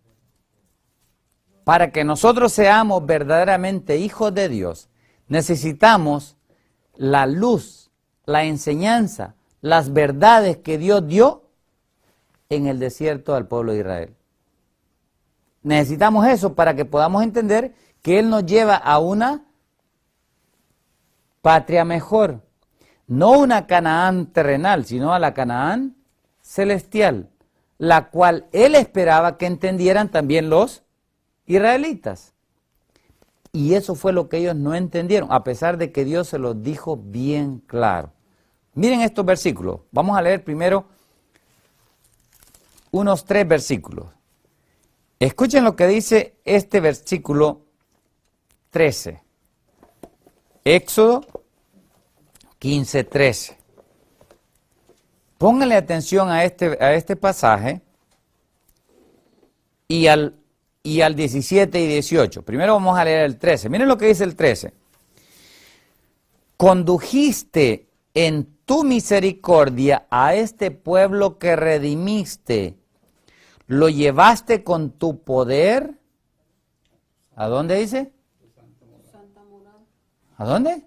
para que nosotros seamos verdaderamente hijos de Dios, necesitamos la luz, la enseñanza, las verdades que Dios dio en el desierto al pueblo de Israel. Necesitamos eso para que podamos entender que Él nos lleva a una patria mejor. No una Canaán terrenal, sino a la Canaán celestial, la cual Él esperaba que entendieran también los israelitas. Y eso fue lo que ellos no entendieron, a pesar de que Dios se los dijo bien claro. Miren estos versículos. Vamos a leer primero unos 3 versículos. Escuchen lo que dice este versículo 13. Éxodo 15:13. Pónganle atención a este pasaje y al 17 y 18. Primero vamos a leer el 13. Miren lo que dice el 13. Condujiste en tu misericordia a este pueblo que redimiste. Lo llevaste con tu poder. ¿A dónde dice? ¿A dónde?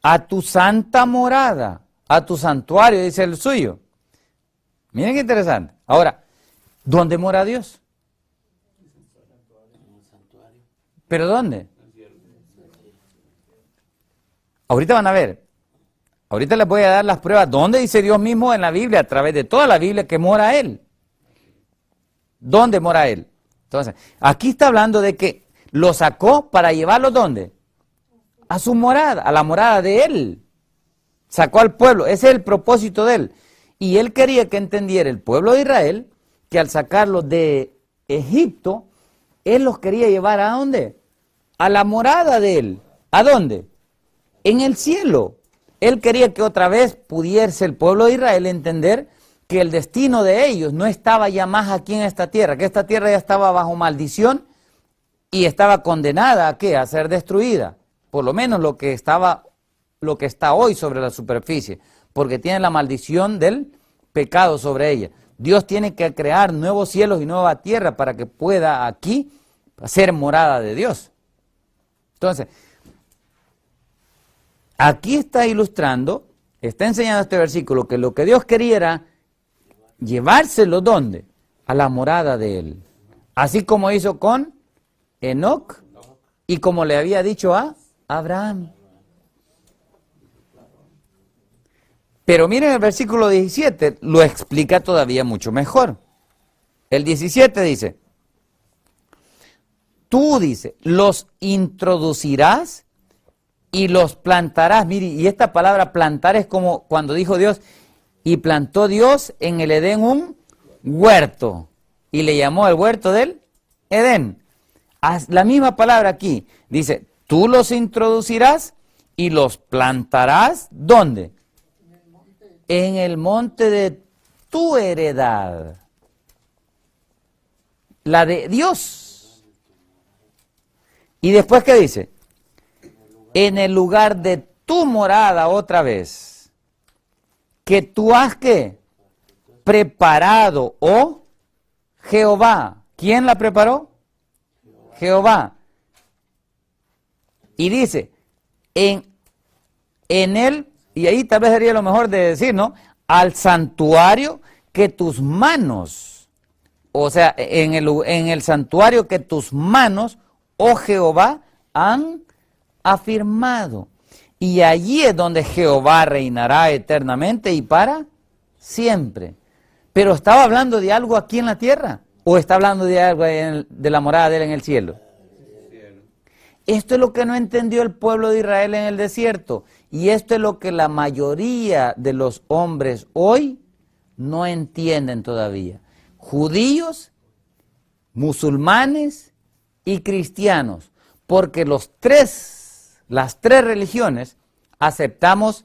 A tu santa morada, a tu santuario, dice el suyo. Miren qué interesante. Ahora, ¿dónde mora Dios? ¿Pero dónde? Ahorita van a ver. Ahorita les voy a dar las pruebas. ¿Dónde dice Dios mismo en la Biblia, a través de toda la Biblia, que mora Él? ¿Dónde mora Él? Entonces, aquí está hablando de que lo sacó para llevarlo ¿dónde? A su morada, a la morada de Él. Sacó al pueblo, ese es el propósito de Él. Y Él quería que entendiera el pueblo de Israel, que al sacarlos de Egipto, Él los quería llevar ¿a dónde? A la morada de Él. ¿A dónde? En el cielo. Él quería que otra vez pudiese el pueblo de Israel entender que el destino de ellos no estaba ya más aquí en esta tierra, que esta tierra ya estaba bajo maldición y estaba condenada ¿a qué? A ser destruida. Por lo menos lo que está hoy sobre la superficie, porque tiene la maldición del pecado sobre ella. Dios tiene que crear nuevos cielos y nueva tierra para que pueda aquí ser morada de Dios. Entonces, aquí está ilustrando, está enseñando este versículo que lo que Dios quería era llevárselo ¿dónde? A la morada de Él. Así como hizo con Enoc y como le había dicho a Abraham. Pero miren el versículo 17, lo explica todavía mucho mejor. El 17 dice, tú, dice, los introducirás y los plantarás. Mire, y esta palabra plantar es como cuando dijo Dios, y plantó Dios en el Edén un huerto, y le llamó el huerto del Edén. La misma palabra aquí, dice, tú los introducirás y los plantarás, ¿dónde? En el monte de tu heredad, la de Dios. Y después, ¿qué dice? En el lugar de tu morada otra vez, que tú has, ¿qué? Preparado, oh Jehová. ¿Quién la preparó? Jehová. Y dice, en él, y ahí tal vez sería lo mejor de decir, ¿no? Al santuario que tus manos, o sea, en el santuario que tus manos, oh Jehová, han afirmado. Y allí es donde Jehová reinará eternamente y para siempre. Pero ¿estaba hablando de algo aquí en la tierra? ¿O está hablando de algo de la morada de Él en el cielo? Esto es lo que no entendió el pueblo de Israel en el desierto. Y esto es lo que la mayoría de los hombres hoy no entienden todavía. Judíos, musulmanes y cristianos. Porque las tres religiones aceptamos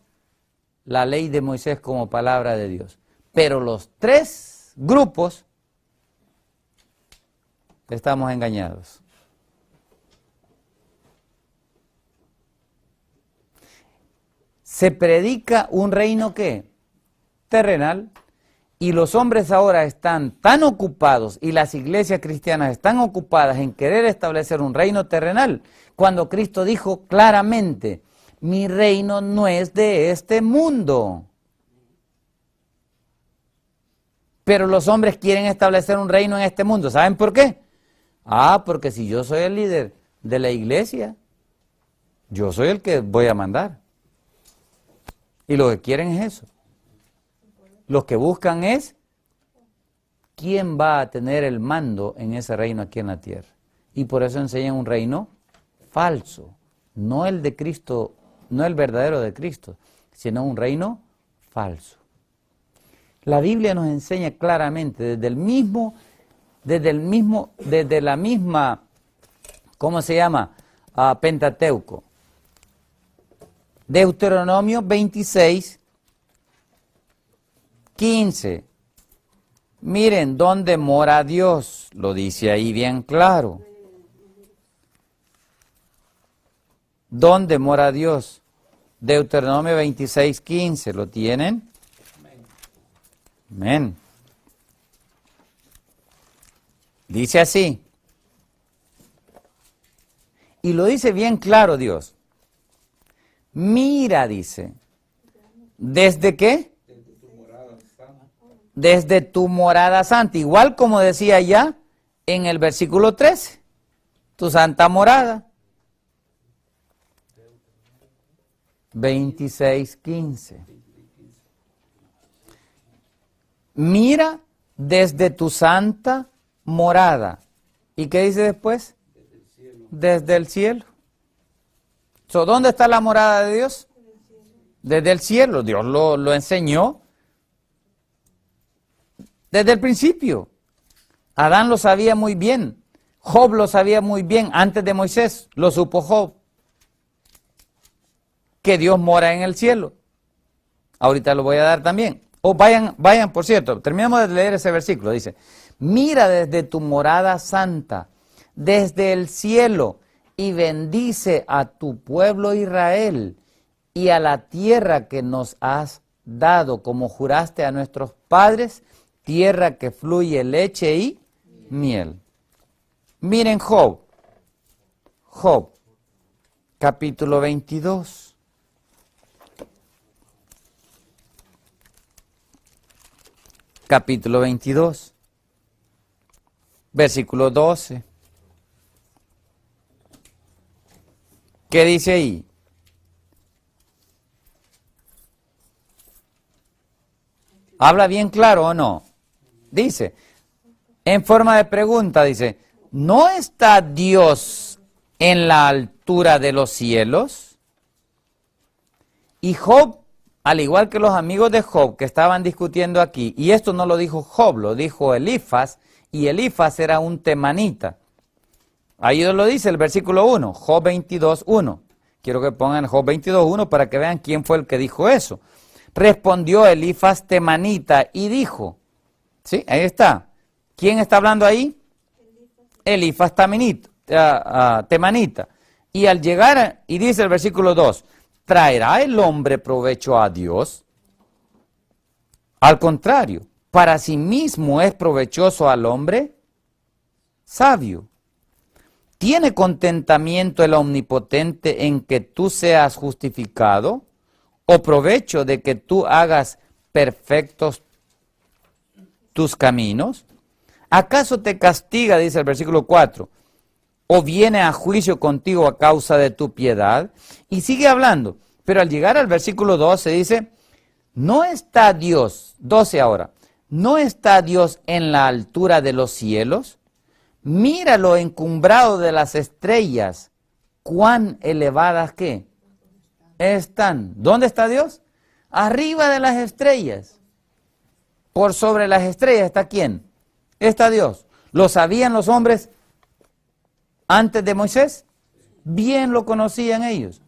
la ley de Moisés como palabra de Dios. Pero los 3 grupos estamos engañados. Se predica un reino ¿qué? Terrenal, y los hombres ahora están tan ocupados y las iglesias cristianas están ocupadas en querer establecer un reino terrenal, cuando Cristo dijo claramente, mi reino no es de este mundo. Pero los hombres quieren establecer un reino en este mundo. ¿Saben por qué? Porque si yo soy el líder de la iglesia, yo soy el que voy a mandar. Y lo que quieren es eso. Lo que buscan es quién va a tener el mando en ese reino aquí en la tierra. Y por eso enseñan un reino falso. No el de Cristo, no el verdadero de Cristo, sino un reino falso. La Biblia nos enseña claramente desde la misma, ¿cómo se llama? Pentateuco. Deuteronomio 26, 15. Miren dónde mora Dios, lo dice ahí bien claro. ¿Dónde mora Dios? Deuteronomio 26, 15, ¿lo tienen? Amén. Dice así. Y lo dice bien claro Dios. Mira, dice. ¿Desde qué? Desde tu morada santa. Igual como decía ya en el versículo 13. Tu santa morada. 26, 15. Mira desde tu santa morada. ¿Y qué dice después? Desde el cielo. ¿Dónde está la morada de Dios? Desde el cielo. Dios lo enseñó desde el principio. Adán lo sabía muy bien. Job lo sabía muy bien. Antes de Moisés lo supo Job. Que Dios mora en el cielo. Ahorita lo voy a dar también. O vayan, por cierto, terminamos de leer ese versículo. Dice, mira desde tu morada santa, desde el cielo, y bendice a tu pueblo Israel y a la tierra que nos has dado, como juraste a nuestros padres, tierra que fluye leche y miel. Miren Job, capítulo 22. Capítulo 22, versículo 12. ¿Qué dice ahí? ¿Habla bien claro o no? Dice, en forma de pregunta, dice, ¿no está Dios en la altura de los cielos? Y Job, al igual que los amigos de Job que estaban discutiendo aquí, y esto no lo dijo Job, lo dijo Elifaz, y Elifaz era un temanita. Ahí lo dice el versículo 1, Job 22, 1. Quiero que pongan Job 22, 1 para que vean quién fue el que dijo eso. Respondió Elifaz temanita y dijo, ¿sí? Ahí está. ¿Quién está hablando ahí? Elifaz temanita. Y al llegar, y dice el versículo 2, ¿traerá el hombre provecho a Dios? Al contrario, para sí mismo es provechoso al hombre sabio. ¿Tiene contentamiento el Omnipotente en que tú seas justificado? ¿O provecho de que tú hagas perfectos tus caminos? ¿Acaso te castiga, dice el versículo 4, o viene a juicio contigo a causa de tu piedad? Y sigue hablando, pero al llegar al versículo 12 dice, ¿no está Dios, 12 ahora, ¿no está Dios en la altura de los cielos? Míralo encumbrado de las estrellas, cuán elevadas que están. ¿Dónde está Dios? Arriba de las estrellas. Por sobre las estrellas está ¿quién? Está Dios. ¿Lo sabían los hombres antes de Moisés? Bien lo conocían ellos.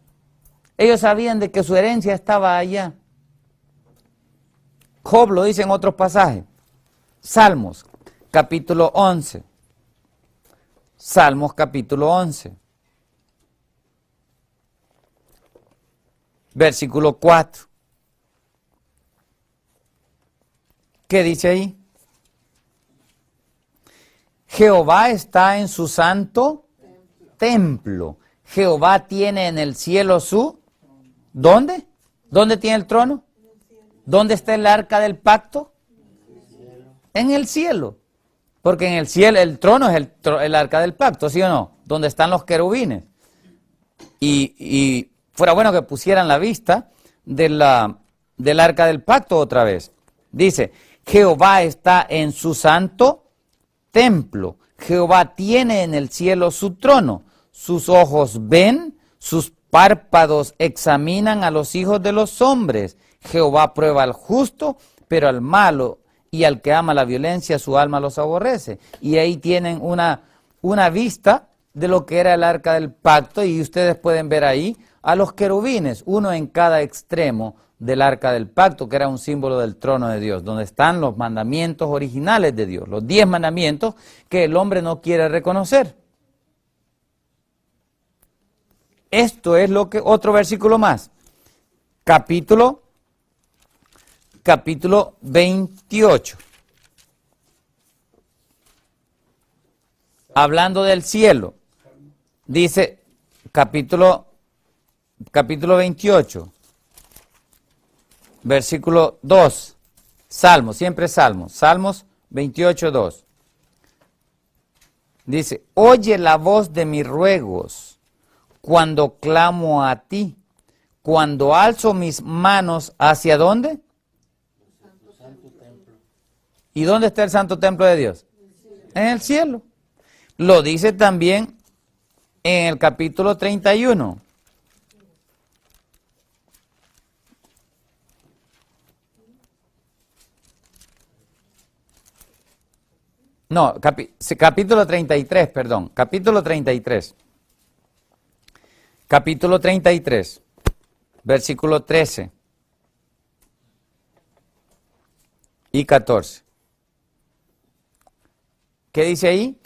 Ellos sabían de que su herencia estaba allá. Job lo dice en otros pasajes. Salmos, capítulo 11. Salmos capítulo 11, versículo 4. ¿Qué dice ahí? Jehová está en su santo templo. Jehová tiene en el cielo su... ¿Dónde? ¿Dónde tiene el trono? ¿Dónde está el arca del pacto? En el cielo. Porque en el cielo el trono es el arca del pacto, ¿sí o no? Donde están los querubines. Y fuera bueno que pusieran la vista del arca del pacto otra vez. Dice, Jehová está en su santo templo. Jehová tiene en el cielo su trono. Sus ojos ven, sus párpados examinan a los hijos de los hombres. Jehová prueba al justo, pero al malo y al que ama la violencia, su alma los aborrece. Y ahí tienen una vista de lo que era el arca del pacto, y ustedes pueden ver ahí a los querubines, uno en cada extremo del arca del pacto, que era un símbolo del trono de Dios, donde están los mandamientos originales de Dios, los 10 mandamientos que el hombre no quiere reconocer. Esto es lo que, otro versículo más, capítulo 28, hablando del cielo, dice capítulo 28, versículo 2, Salmos, siempre Salmos, Salmos 28, 2. Dice, oye la voz de mis ruegos cuando clamo a ti, cuando alzo mis manos, ¿hacia dónde? Santo templo. ¿Y dónde está el santo templo de Dios? En el cielo. Lo dice también en el capítulo 31. No, capítulo 33, perdón, capítulo 33. Capítulo 33, versículo 13 y 14. ¿Qué dice ahí?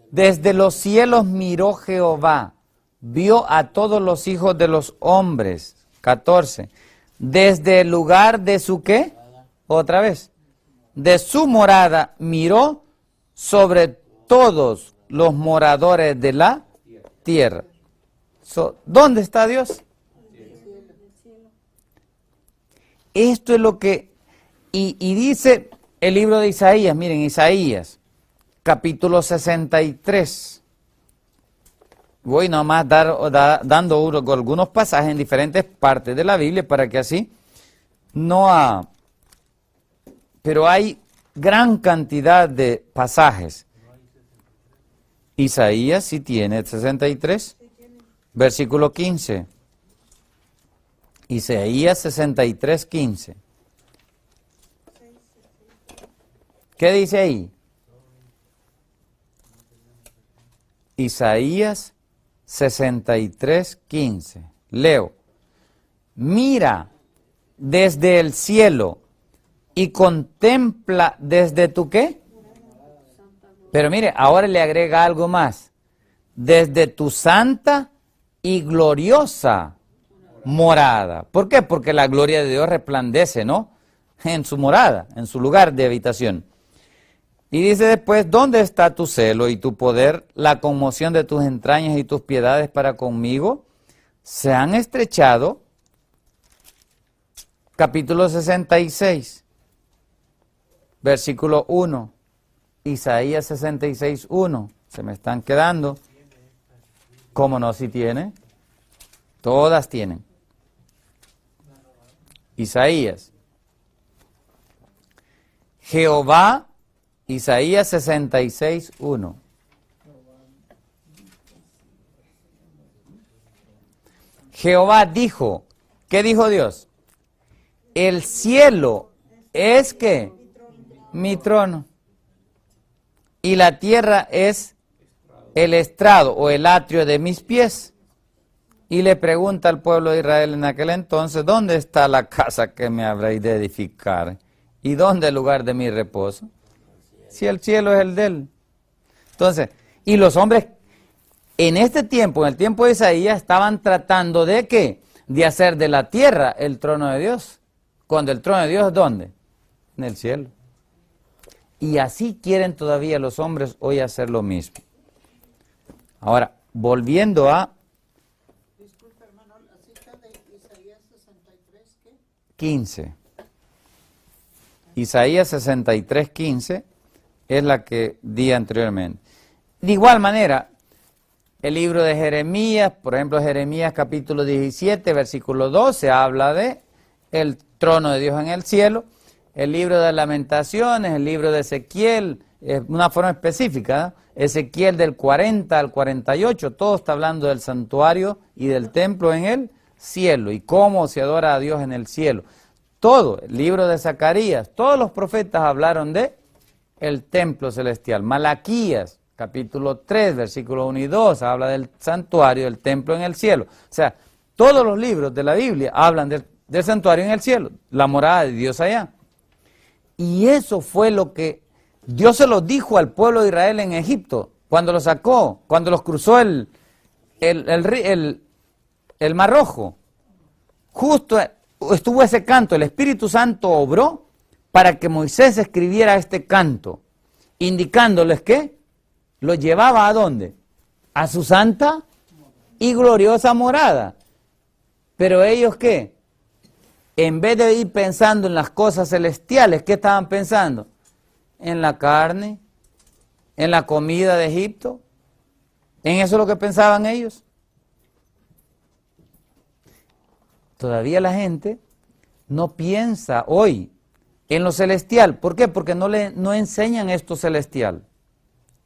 Desde los cielos miró Jehová, vio a todos los hijos de los hombres. 14. Desde el lugar de su ¿qué? Otra vez. De su morada miró sobre todos los moradores de la tierra. ¿Dónde está Dios? Esto es lo que... Y dice el libro de Isaías, miren, Isaías, capítulo 63. Voy nomás dando algunos pasajes en diferentes partes de la Biblia para que así no... pero hay gran cantidad de pasajes. Isaías sí tiene 63, versículo 15. Isaías 63, 15. ¿Qué dice ahí? Isaías 63, 15. Leo. Mira desde el cielo y contempla desde tu ¿qué? Pero mire, ahora le agrega algo más. Desde tu santa y gloriosa morada. ¿Por qué? Porque la gloria de Dios resplandece, ¿no? En su morada, en su lugar de habitación. Y dice después, ¿dónde está tu celo y tu poder, la conmoción de tus entrañas y tus piedades para conmigo? Se han estrechado. Capítulo 66, versículo 1. Isaías 66, 1. Se me están quedando. ¿Cómo no? Si tiene. Todas tienen. Isaías. Jehová, Isaías 66, 1. Jehová dijo, ¿qué dijo Dios? El cielo es que mi trono y la tierra es el estrado o el atrio de mis pies. Y le pregunta al pueblo de Israel en aquel entonces, ¿dónde está la casa que me habréis de edificar? ¿Y dónde el lugar de mi reposo? Si el cielo es el de él. Entonces, y los hombres en este tiempo, en el tiempo de Isaías, estaban tratando de ¿qué? De hacer de la tierra el trono de Dios. Cuando el trono de Dios, ¿dónde? En el cielo. Y así quieren todavía los hombres hoy hacer lo mismo. Ahora, volviendo a... Disculpe, hermano, la cita de Isaías 63, ¿qué? 15. Isaías 63, 15 es la que di anteriormente. De igual manera, el libro de Jeremías, por ejemplo, Jeremías capítulo 17, versículo 12, habla de el trono de Dios en el cielo. El libro de Lamentaciones, el libro de Ezequiel, una forma específica, ¿no? Ezequiel del 40 al 48, todo está hablando del santuario y del templo en el cielo y cómo se adora a Dios en el cielo. todo, el libro de Zacarías, todos los profetas hablaron de el templo celestial. Malaquías, capítulo 3, versículos 1 y 2, habla del santuario, del templo en el cielo. O sea, todos los libros de la Biblia hablan del santuario en el cielo, la morada de Dios allá. Y eso fue lo que Dios se lo dijo al pueblo de Israel en Egipto, cuando los sacó, cuando los cruzó el Mar Rojo. Justo estuvo ese canto, el Espíritu Santo obró para que Moisés escribiera este canto, indicándoles que lo llevaba ¿a dónde? A su santa y gloriosa morada. Pero ellos, ¿qué? En vez de ir pensando en las cosas celestiales, ¿qué estaban pensando? En la carne, en la comida de Egipto. ¿En eso es lo que pensaban ellos? Todavía la gente no piensa hoy en lo celestial. ¿Por qué? Porque no enseñan esto celestial.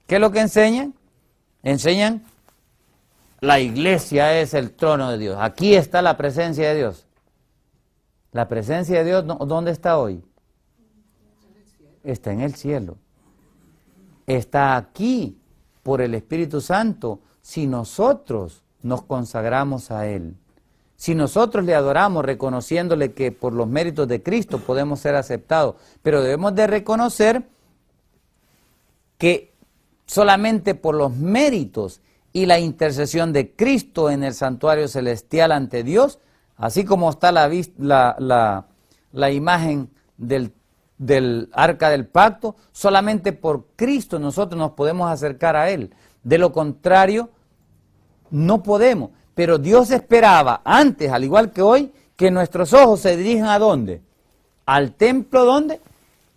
¿Qué es lo que enseñan? Enseñan, la iglesia es el trono de Dios. Aquí está la presencia de Dios. La presencia de Dios, ¿dónde está hoy? Está en el cielo. Está aquí por el Espíritu Santo si nosotros nos consagramos a Él. Si nosotros le adoramos reconociéndole que por los méritos de Cristo podemos ser aceptados, pero debemos de reconocer que solamente por los méritos y la intercesión de Cristo en el santuario celestial ante Dios, así como está la imagen del arca del pacto, solamente por Cristo nosotros nos podemos acercar a Él. De lo contrario, no podemos. Pero Dios esperaba antes, al igual que hoy, que nuestros ojos se dirijan ¿a dónde? ¿Al templo dónde?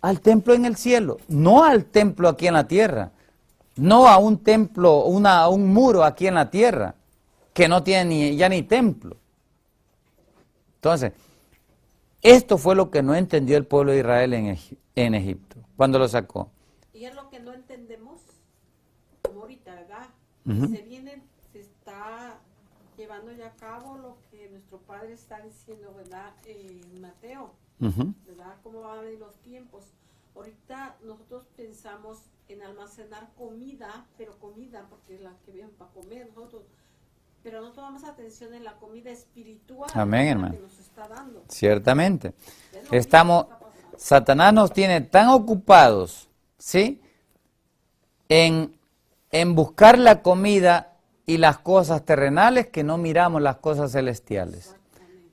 Al templo en el cielo, no al templo aquí en la tierra, no a un templo, a un muro aquí en la tierra, que no tiene ya ni templo. Entonces, esto fue lo que no entendió el pueblo de Israel en Egipto, cuando lo sacó. Y es lo que no entendemos, como ahorita, ¿verdad? Se está llevando ya a cabo lo que nuestro Padre está diciendo, ¿verdad? En Mateo, ¿verdad? ¿Cómo van a venir los tiempos? Ahorita nosotros pensamos en almacenar comida, pero comida, porque es la que vienen para comer nosotros, pero no tomamos atención en la comida espiritual. Amén, hermano. Que nos está dando. Ciertamente. Satanás nos tiene tan ocupados, ¿sí? En buscar la comida y las cosas terrenales que no miramos las cosas celestiales.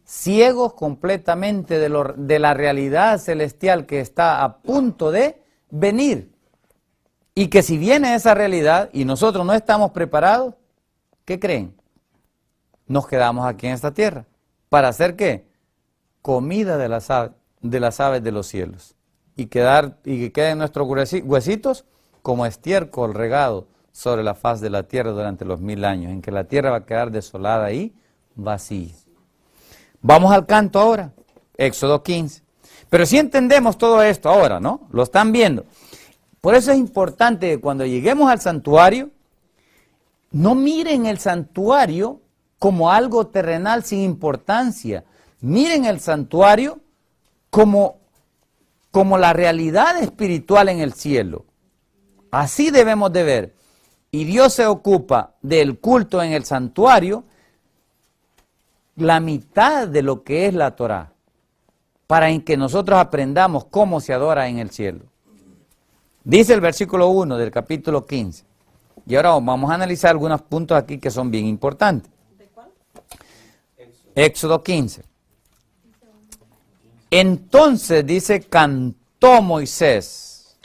Ciegos completamente de la realidad celestial que está a punto de venir. Y que si viene esa realidad y nosotros no estamos preparados, ¿qué creen? Nos quedamos aquí en esta tierra. ¿Para hacer qué? Comida de las aves de los cielos. Y que queden nuestros huesitos como estiércol regado sobre la faz de la tierra durante los 1000 años, en que la tierra va a quedar desolada y vacía. Vamos al canto ahora, Éxodo 15. Pero si entendemos todo esto ahora, ¿no? Lo están viendo. Por eso es importante que cuando lleguemos al santuario, no miren el santuario como algo terrenal sin importancia. Miren el santuario como la realidad espiritual en el cielo. Así debemos de ver. Y Dios se ocupa del culto en el santuario, la mitad de lo que es la Torá, para que nosotros aprendamos cómo se adora en el cielo. Dice el versículo 1 del capítulo 15. Y ahora vamos a analizar algunos puntos aquí que son bien importantes. ¿De cuál? Éxodo 15. Entonces dice, cantó Moisés.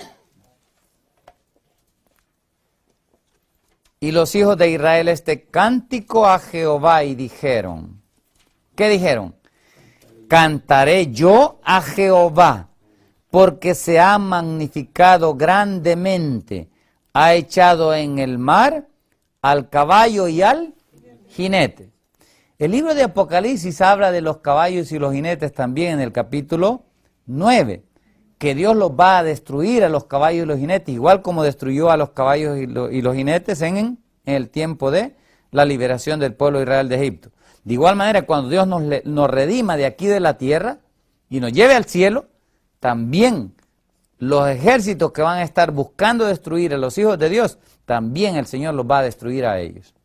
Y los hijos de Israel este cántico a Jehová y dijeron, ¿qué dijeron? Cantaré yo a Jehová, porque se ha magnificado grandemente, ha echado en el mar al caballo y al jinete. El libro de Apocalipsis habla de los caballos y los jinetes también en el capítulo 9, que Dios los va a destruir a los caballos y los jinetes, igual como destruyó a los caballos y los jinetes en el tiempo de la liberación del pueblo de Israel de Egipto. De igual manera, cuando Dios nos redima de aquí de la tierra, y nos lleve al cielo, también los ejércitos que van a estar buscando destruir a los hijos de Dios, también el Señor los va a destruir a ellos.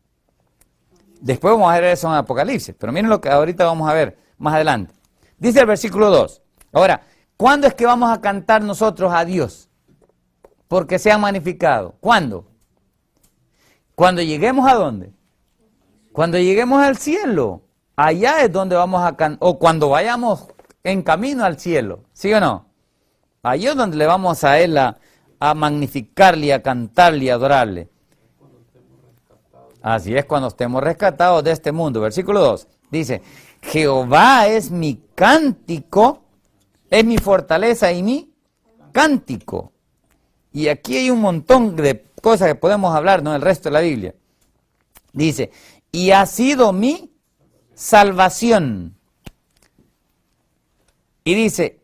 Después vamos a ver eso en Apocalipsis, pero miren lo que ahorita vamos a ver más adelante. Dice el versículo 2. Ahora, ¿cuándo es que vamos a cantar nosotros a Dios? Porque se ha magnificado. ¿Cuándo? Cuando lleguemos ¿a dónde? Cuando lleguemos al cielo. Allá es donde vamos a cantar, o cuando vayamos en camino al cielo, ¿sí o no? Allí es donde le vamos a Él a magnificarle, a cantarle, a adorarle. Así es, cuando estemos rescatados de este mundo. Versículo 2, dice, Jehová es mi cántico, es mi fortaleza y mi cántico. Y aquí hay un montón de cosas que podemos hablar, ¿no? El resto de la Biblia. Dice, y ha sido mi salvación. Y dice,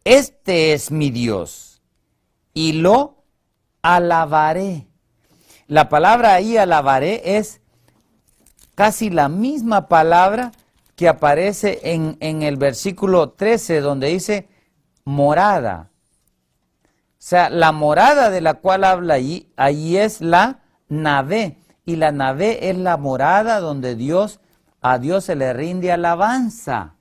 este es mi Dios, y lo alabaré. La palabra ahí, alabaré, es casi la misma palabra que aparece en el versículo 13, donde dice morada. O sea, la morada de la cual habla allí es la Navé, y la Navé es la morada donde a Dios se le rinde alabanza.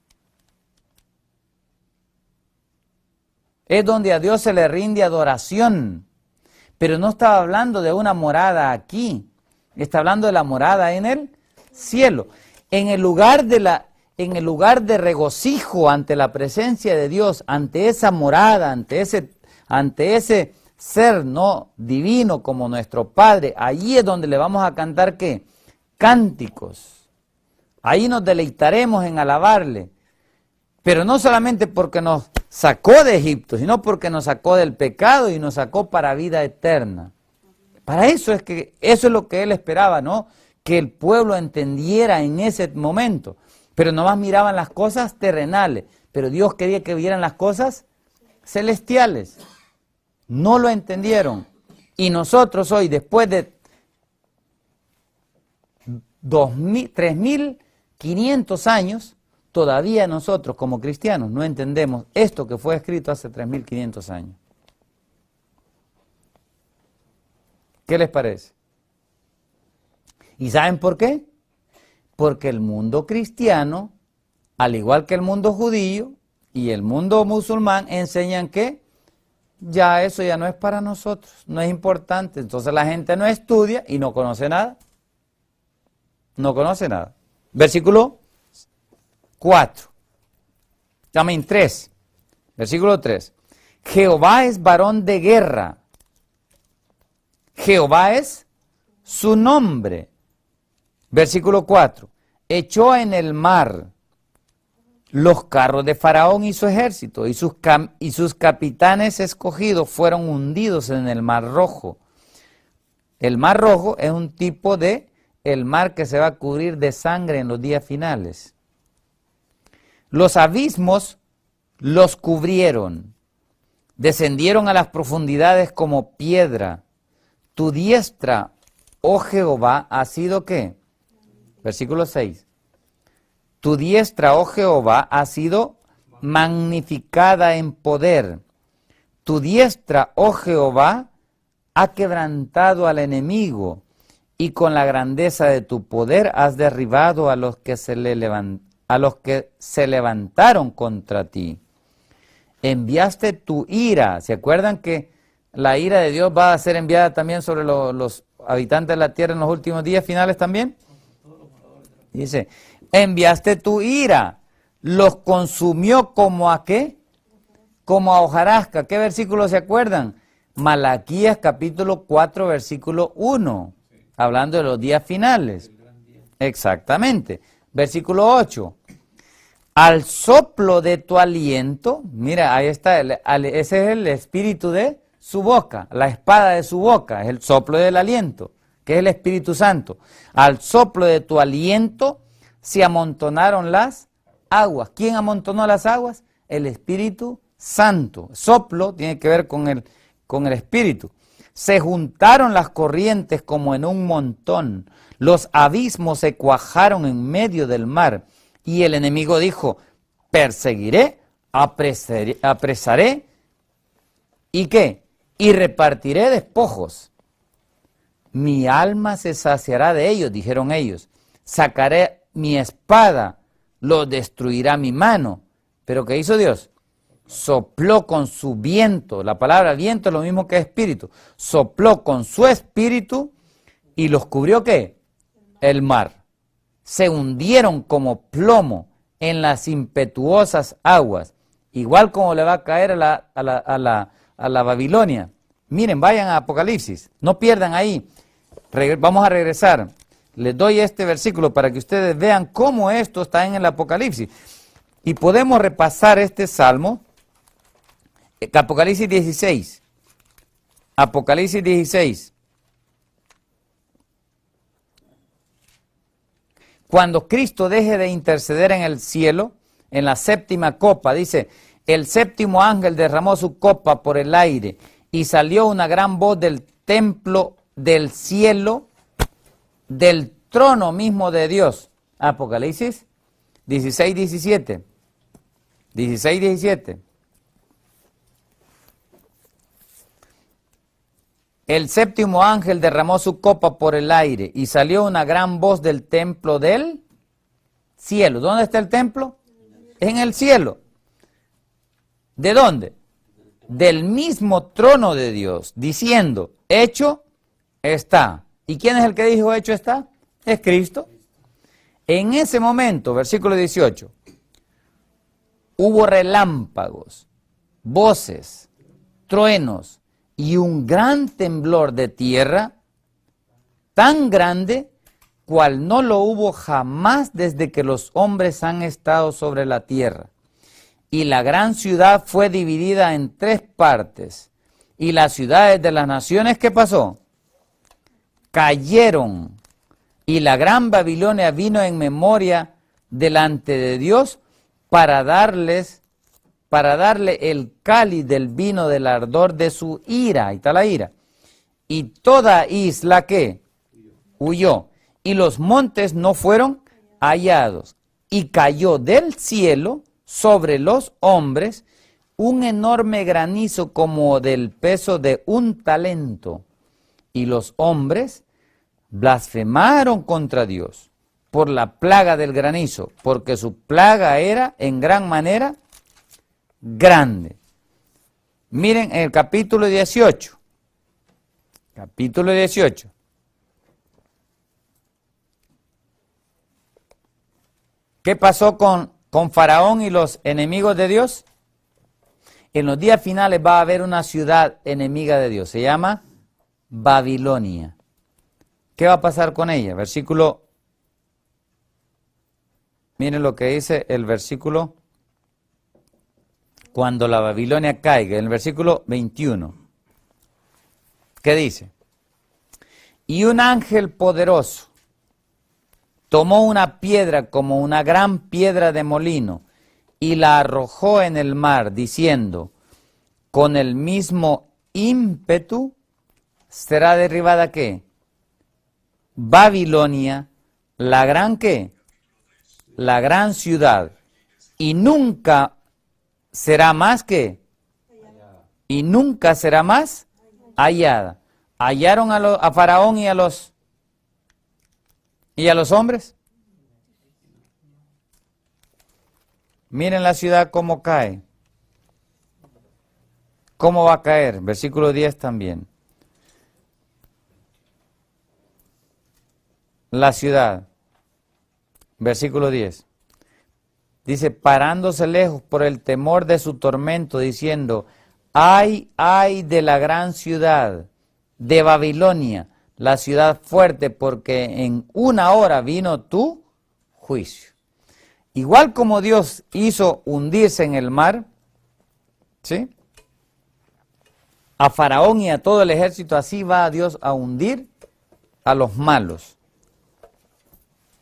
Es donde a Dios se le rinde adoración. Pero no estaba hablando de una morada aquí. Está hablando de la morada en el cielo. En el lugar de regocijo ante la presencia de Dios, ante esa morada, ante ese ser no divino como nuestro Padre, allí es donde le vamos a cantar ¿qué? Cánticos. Ahí nos deleitaremos en alabarle. Pero no solamente porque nos sacó de Egipto, sino porque nos sacó del pecado y nos sacó para vida eterna. Para eso es lo que Él esperaba, ¿no? Que el pueblo entendiera en ese momento. Pero nomás miraban las cosas terrenales, pero Dios quería que vieran las cosas celestiales. No lo entendieron. Y nosotros hoy, después de 3.500 años, todavía nosotros como cristianos no entendemos esto que fue escrito hace 3.500 años. ¿Qué les parece? ¿Y saben por qué? Porque el mundo cristiano, al igual que el mundo judío y el mundo musulmán, enseñan que ya eso ya no es para nosotros, no es importante. Entonces la gente no estudia y no conoce nada. No conoce nada. Versículo 3. Versículo 3. Jehová es varón de guerra. Jehová es su nombre. Versículo 4. Echó en el mar los carros de Faraón y su ejército, y sus capitanes escogidos fueron hundidos en el mar Rojo. El mar Rojo es un tipo de el mar que se va a cubrir de sangre en los días finales. Los abismos los cubrieron, descendieron a las profundidades como piedra. Tu diestra, oh Jehová, ha sido ¿qué? Versículo 6. Tu diestra, oh Jehová, ha sido magnificada en poder. Tu diestra, oh Jehová, ha quebrantado al enemigo, y con la grandeza de tu poder has derribado a los que se levantaron contra ti. Enviaste tu ira. ¿Se acuerdan que la ira de Dios va a ser enviada también sobre los habitantes de la tierra en los últimos días finales también? Dice, enviaste tu ira, los consumió como ¿a qué? Como a hojarasca. ¿Qué versículo se acuerdan? Malaquías capítulo 4, versículo 1, hablando de los días finales. Exactamente. Versículo 8. Al soplo de tu aliento, mira, ahí está, ese es el espíritu de su boca, la espada de su boca, es el soplo del aliento, que es el Espíritu Santo. Al soplo de tu aliento se amontonaron las aguas. ¿Quién amontonó las aguas? El Espíritu Santo. Soplo tiene que ver con el Espíritu. Se juntaron las corrientes como en un montón. Los abismos se cuajaron en medio del mar. Y el enemigo dijo, perseguiré apresaré, ¿y qué? Y repartiré despojos. Mi alma se saciará de ellos, dijeron ellos. Sacaré mi espada, lo destruirá mi mano. ¿Pero qué hizo Dios? Sopló con su viento. La palabra viento es lo mismo que espíritu. Sopló con su espíritu y los cubrió, ¿qué? El mar. Se hundieron como plomo en las impetuosas aguas. Igual como le va a caer a la Babilonia. Miren, vayan a Apocalipsis. No pierdan ahí. Vamos a regresar. Les doy este versículo para que ustedes vean cómo esto está en el Apocalipsis. Y podemos repasar este salmo. Apocalipsis 16. Apocalipsis 16. Cuando Cristo deje de interceder en el cielo, en la séptima copa, dice, el séptimo ángel derramó su copa por el aire y salió una gran voz del templo del cielo, del trono mismo de Dios. Apocalipsis 16, 17. 16, 17. El séptimo ángel derramó su copa por el aire y salió una gran voz del templo del cielo. ¿Dónde está el templo? En el cielo. ¿De dónde? Del mismo trono de Dios, diciendo, hecho está. ¿Y quién es el que dijo hecho está? Es Cristo. En ese momento, versículo 18, hubo relámpagos, voces, truenos y un gran temblor de tierra, tan grande cual no lo hubo jamás desde que los hombres han estado sobre la tierra. Y la gran ciudad fue dividida en 3 partes. Y las ciudades de las naciones, ¿qué pasó? Cayeron. Y la gran Babilonia vino en memoria delante de Dios para darle el cáliz del vino del ardor de su ira. Ahí está la ira. Y toda isla, ¿qué? Huyó. Y los montes no fueron hallados. Y cayó del cielo sobre los hombres un enorme granizo como del peso de un talento. Y los hombres blasfemaron contra Dios por la plaga del granizo, porque su plaga era en gran manera grande. Miren el capítulo 18. Capítulo 18. ¿Qué pasó con Faraón y los enemigos de Dios? En los días finales va a haber una ciudad enemiga de Dios. Se llama Babilonia. ¿Qué va a pasar con ella? Versículo. Miren lo que dice el versículo. Cuando la Babilonia caiga. En el versículo 21. ¿Qué dice? Y un ángel poderoso tomó una piedra como una gran piedra de molino y la arrojó en el mar, diciendo, con el mismo ímpetu será derribada, ¿qué? Babilonia, la gran, ¿qué? La gran ciudad, y nunca será más, ¿qué? Y nunca será más hallada. ¿Hallaron a Faraón y a los hombres? Miren la ciudad cómo cae. ¿Cómo va a caer? Versículo 10 también. La ciudad. Versículo 10. Dice, parándose lejos por el temor de su tormento, diciendo, ay de la gran ciudad de Babilonia, la ciudad fuerte, porque en una hora vino tu juicio. Igual como Dios hizo hundirse en el mar, ¿sí? A Faraón y a todo el ejército, así va Dios a hundir a los malos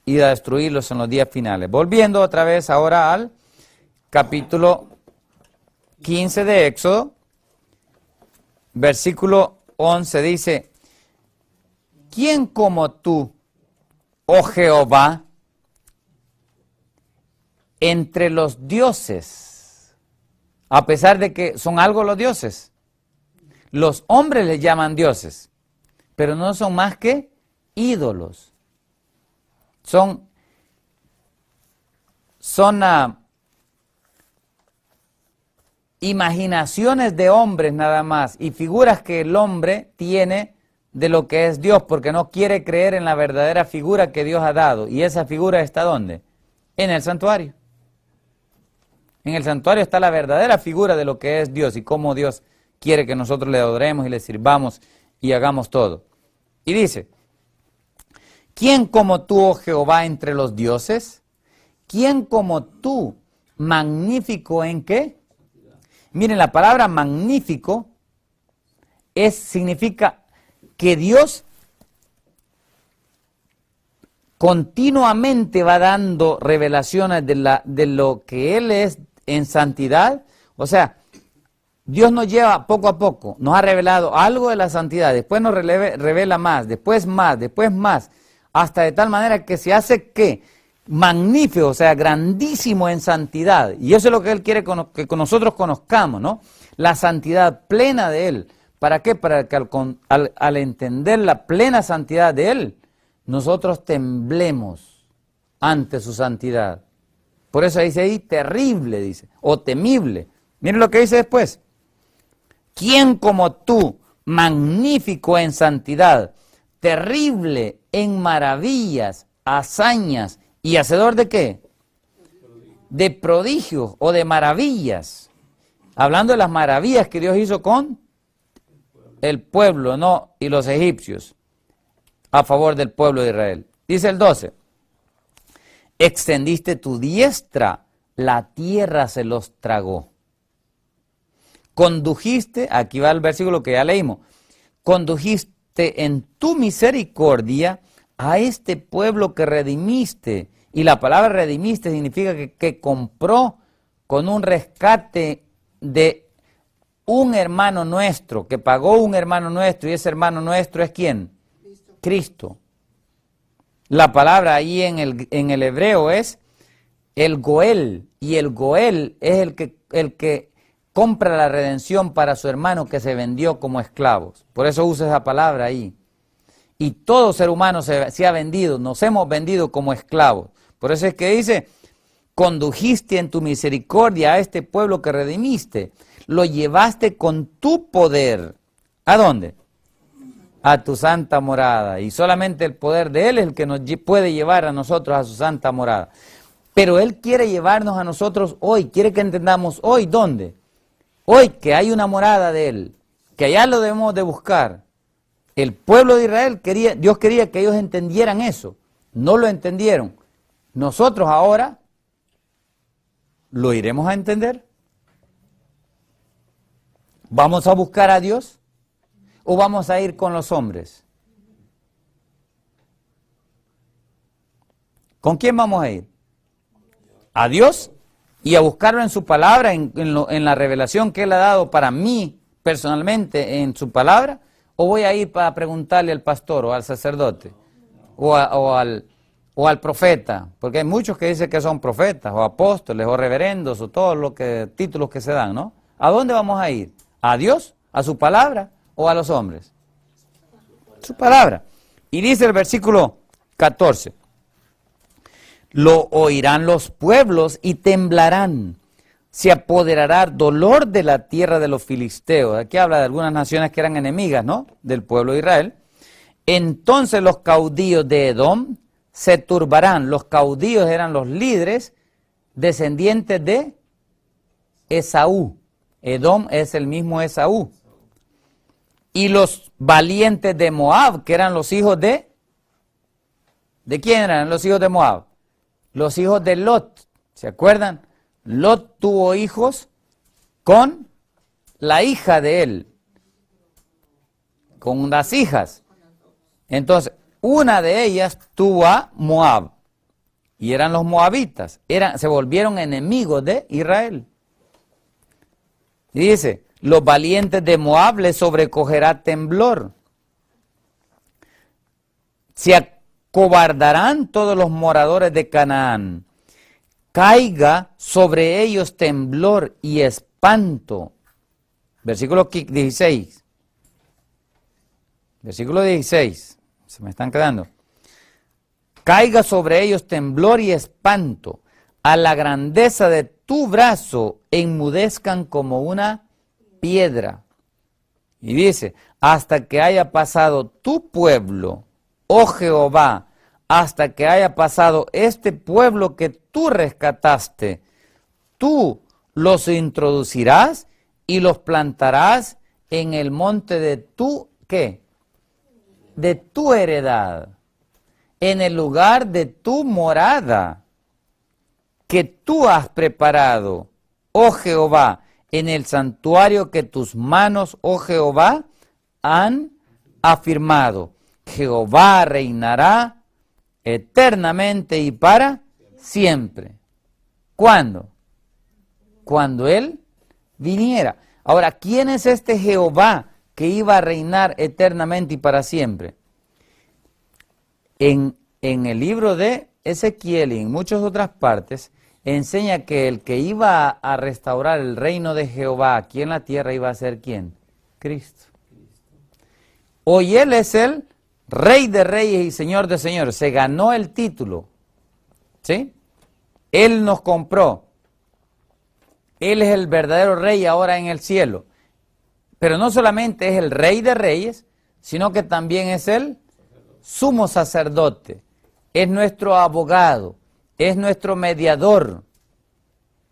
y a destruirlos en los días finales. Volviendo otra vez ahora al capítulo 15 de Éxodo, versículo 11 dice, ¿quién como tú, oh Jehová, entre los dioses? a pesar de que son algo los dioses. Los hombres les llaman dioses, pero no son más que ídolos. Son imaginaciones de hombres nada más y figuras que el hombre tiene de lo que es Dios, porque no quiere creer en la verdadera figura que Dios ha dado. ¿Y esa figura está dónde? En el santuario. En el santuario está la verdadera figura de lo que es Dios y cómo Dios quiere que nosotros le adoremos y le sirvamos y hagamos todo. Y dice, ¿quién como tú, oh Jehová, entre los dioses? ¿Quién como tú, magnífico en qué? Miren, la palabra magnífico significa que Dios continuamente va dando revelaciones de lo que Él es en santidad. O sea, Dios nos lleva poco a poco, nos ha revelado algo de la santidad, después nos revela más, después más, hasta de tal manera que se hace que magnífico, o sea, grandísimo en santidad. Y eso es lo que Él quiere que nosotros conozcamos, ¿no? La santidad plena de Él. ¿Para qué? Para que al entender la plena santidad de Él, nosotros temblemos ante su santidad. Por eso dice ahí terrible, dice, o temible. Miren lo que dice después. ¿Quién como tú, magnífico en santidad, terrible en maravillas, hazañas y hacedor de qué? De prodigios o de maravillas. Hablando de las maravillas que Dios hizo con el pueblo, ¿no? Y los egipcios a favor del pueblo de Israel. Dice el 12. Extendiste tu diestra, la tierra se los tragó. Condujiste, aquí va el versículo que ya leímos, condujiste en tu misericordia a este pueblo que redimiste. Y la palabra redimiste significa que compró con un rescate de un hermano nuestro, que pagó un hermano nuestro, y ese hermano nuestro es ¿quién? Cristo. La palabra ahí en el hebreo es el Goel, y el Goel es el que compra la redención para su hermano que se vendió como esclavos. Por eso usa esa palabra ahí. Y todo ser humano se ha vendido, nos hemos vendido como esclavos. Por eso es que dice, condujiste en tu misericordia a este pueblo que redimiste, lo llevaste con tu poder. ¿A dónde? A tu santa morada. Y solamente el poder de Él es el que nos puede llevar a nosotros a su santa morada. Pero Él quiere llevarnos a nosotros hoy, quiere que entendamos hoy, ¿dónde? Hoy que hay una morada de Él, que allá lo debemos de buscar. El pueblo de Israel Dios quería que ellos entendieran eso. No lo entendieron. Nosotros ahora lo iremos a entender. ¿Vamos a buscar a Dios o vamos a ir con los hombres? ¿Con quién vamos a ir? A Dios y a buscarlo en su palabra, en la revelación que Él ha dado para mí personalmente en su palabra, o voy a ir para preguntarle al pastor o al sacerdote o al profeta, porque hay muchos que dicen que son profetas o apóstoles o reverendos o todos los títulos que se dan, ¿no? ¿A dónde vamos a ir? ¿A Dios? ¿A su palabra? ¿O a los hombres? Su palabra. Y dice el versículo 14. Lo oirán los pueblos y temblarán. Se apoderará dolor de la tierra de los filisteos. Aquí habla de algunas naciones que eran enemigas, ¿no? Del pueblo de Israel. Entonces los caudillos de Edom se turbarán. Los caudillos eran los líderes descendientes de Esaú. Edom es el mismo Esaú. Y los valientes de Moab, que eran los hijos ¿de quién eran los hijos de Moab? Los hijos de Lot. ¿Se acuerdan? Lot tuvo hijos con la hija de él, con las hijas. Entonces, una de ellas tuvo a Moab, y eran los moabitas, se volvieron enemigos de Israel. Y dice, los valientes de Moab les sobrecogerá temblor. Se acobardarán todos los moradores de Canaán. caiga sobre ellos temblor y espanto. Versículo 16. Versículo 16. Se me están quedando. Caiga sobre ellos temblor y espanto. A la grandeza de tu brazo enmudezcan como una piedra. Y dice, hasta que haya pasado tu pueblo, oh Jehová, hasta que haya pasado este pueblo que tú rescataste, tú los introducirás y los plantarás en el monte de tu, ¿qué? De tu heredad, en el lugar de tu morada, que tú has preparado, oh Jehová, en el santuario que tus manos, oh Jehová, han afirmado. Jehová reinará eternamente y para siempre. ¿Cuándo? Cuando Él viniera. Ahora, ¿quién es este Jehová que iba a reinar eternamente y para siempre? En el libro de Ezequiel y en muchas otras partes, enseña que el que iba a restaurar el reino de Jehová aquí en la tierra iba a ser ¿quién? Cristo. Hoy Él es el Rey de Reyes y Señor de Señores. Se ganó el título. ¿Sí? Él nos compró. Él es el verdadero Rey ahora en el cielo. Pero no solamente es el Rey de Reyes, sino que también es el sumo sacerdote. Es nuestro abogado. Es nuestro mediador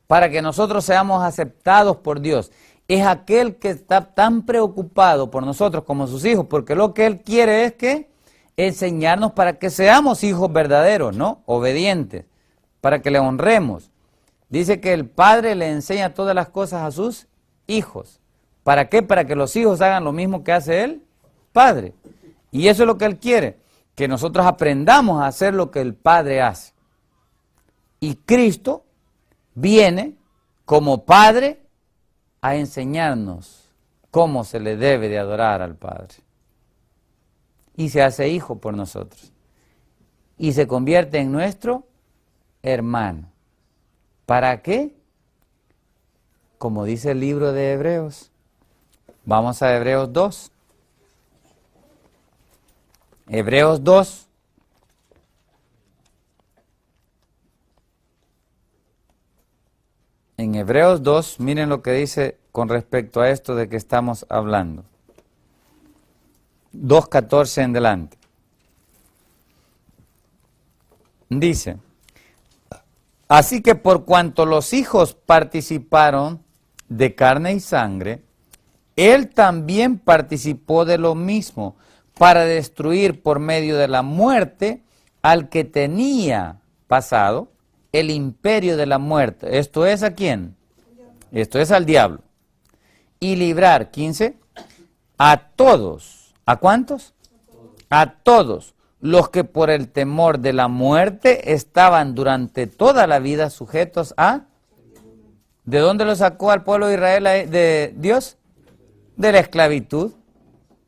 para que nosotros seamos aceptados por Dios. Es aquel que está tan preocupado por nosotros como sus hijos, porque lo que Él quiere es que enseñarnos para que seamos hijos verdaderos, ¿no? Obedientes, para que le honremos. Dice que el Padre le enseña todas las cosas a sus hijos. ¿Para qué? Para que los hijos hagan lo mismo que hace el Padre. Y eso es lo que Él quiere, que nosotros aprendamos a hacer lo que el Padre hace. Y Cristo viene como Padre a enseñarnos cómo se le debe de adorar al Padre. Y se hace hijo por nosotros. Y se convierte en nuestro hermano. ¿Para qué? Como dice el libro de Hebreos. Vamos a Hebreos 2. Hebreos 2. En Hebreos 2, miren lo que dice con respecto a esto de que estamos hablando. 2:14 en delante. Dice, así que por cuanto los hijos participaron de carne y sangre, Él también participó de lo mismo, para destruir por medio de la muerte al que tenía pasado el imperio de la muerte. ¿Esto es a quién? Esto es al diablo. Y librar, 15, a todos. ¿A cuántos? A todos los que por el temor de la muerte estaban durante toda la vida sujetos a... ¿De dónde lo sacó al pueblo de Israel de Dios? De la esclavitud,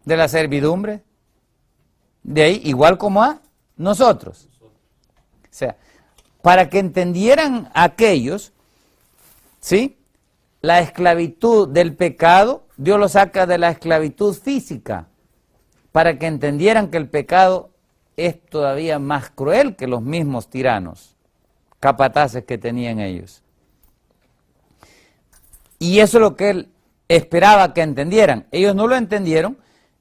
de la servidumbre. De ahí, igual como a nosotros. O sea, para que entendieran aquellos, ¿sí? La esclavitud del pecado, Dios lo saca de la esclavitud física, para que entendieran que el pecado es todavía más cruel que los mismos tiranos, capataces que tenían ellos. Y eso es lo que Él esperaba que entendieran. Ellos no lo entendieron,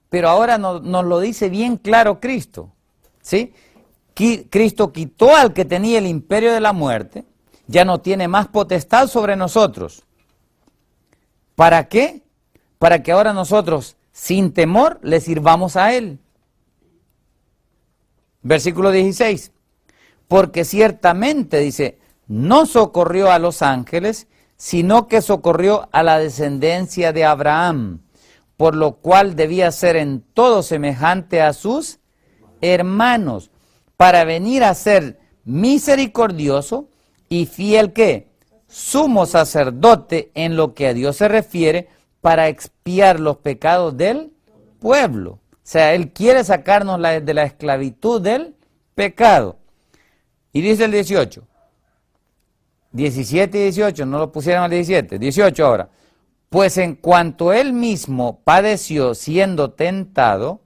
pero ahora nos lo dice bien claro Cristo, ¿sí? Cristo quitó al que tenía el imperio de la muerte, ya no tiene más potestad sobre nosotros. ¿Para qué? Para que ahora nosotros, sin temor, le sirvamos a Él. Versículo 16. Porque ciertamente, dice, no socorrió a los ángeles, sino que socorrió a la descendencia de Abraham, por lo cual debía ser en todo semejante a sus hermanos, para venir a ser misericordioso y fiel, ¿qué? Sumo sacerdote en lo que a Dios se refiere, para expiar los pecados del pueblo. O sea, Él quiere sacarnos de la esclavitud del pecado. Y dice el 18, 17 y 18, no lo pusieron al 17, 18 ahora. Pues en cuanto él mismo padeció siendo tentado,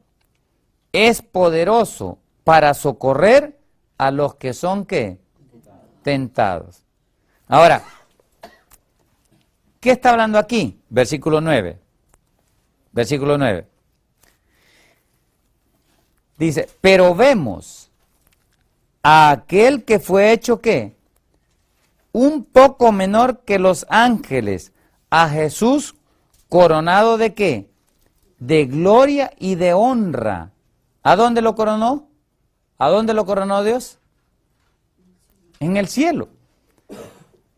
es poderoso para socorrer a los que son, ¿qué? Tentados. Ahora, ¿qué está hablando aquí? Versículo 9. Versículo 9. Dice, pero vemos a aquel que fue hecho, ¿qué? Un poco menor que los ángeles, a Jesús coronado ¿de qué? De gloria y de honra. ¿A dónde lo coronó? ¿A dónde lo coronó Dios? En el cielo.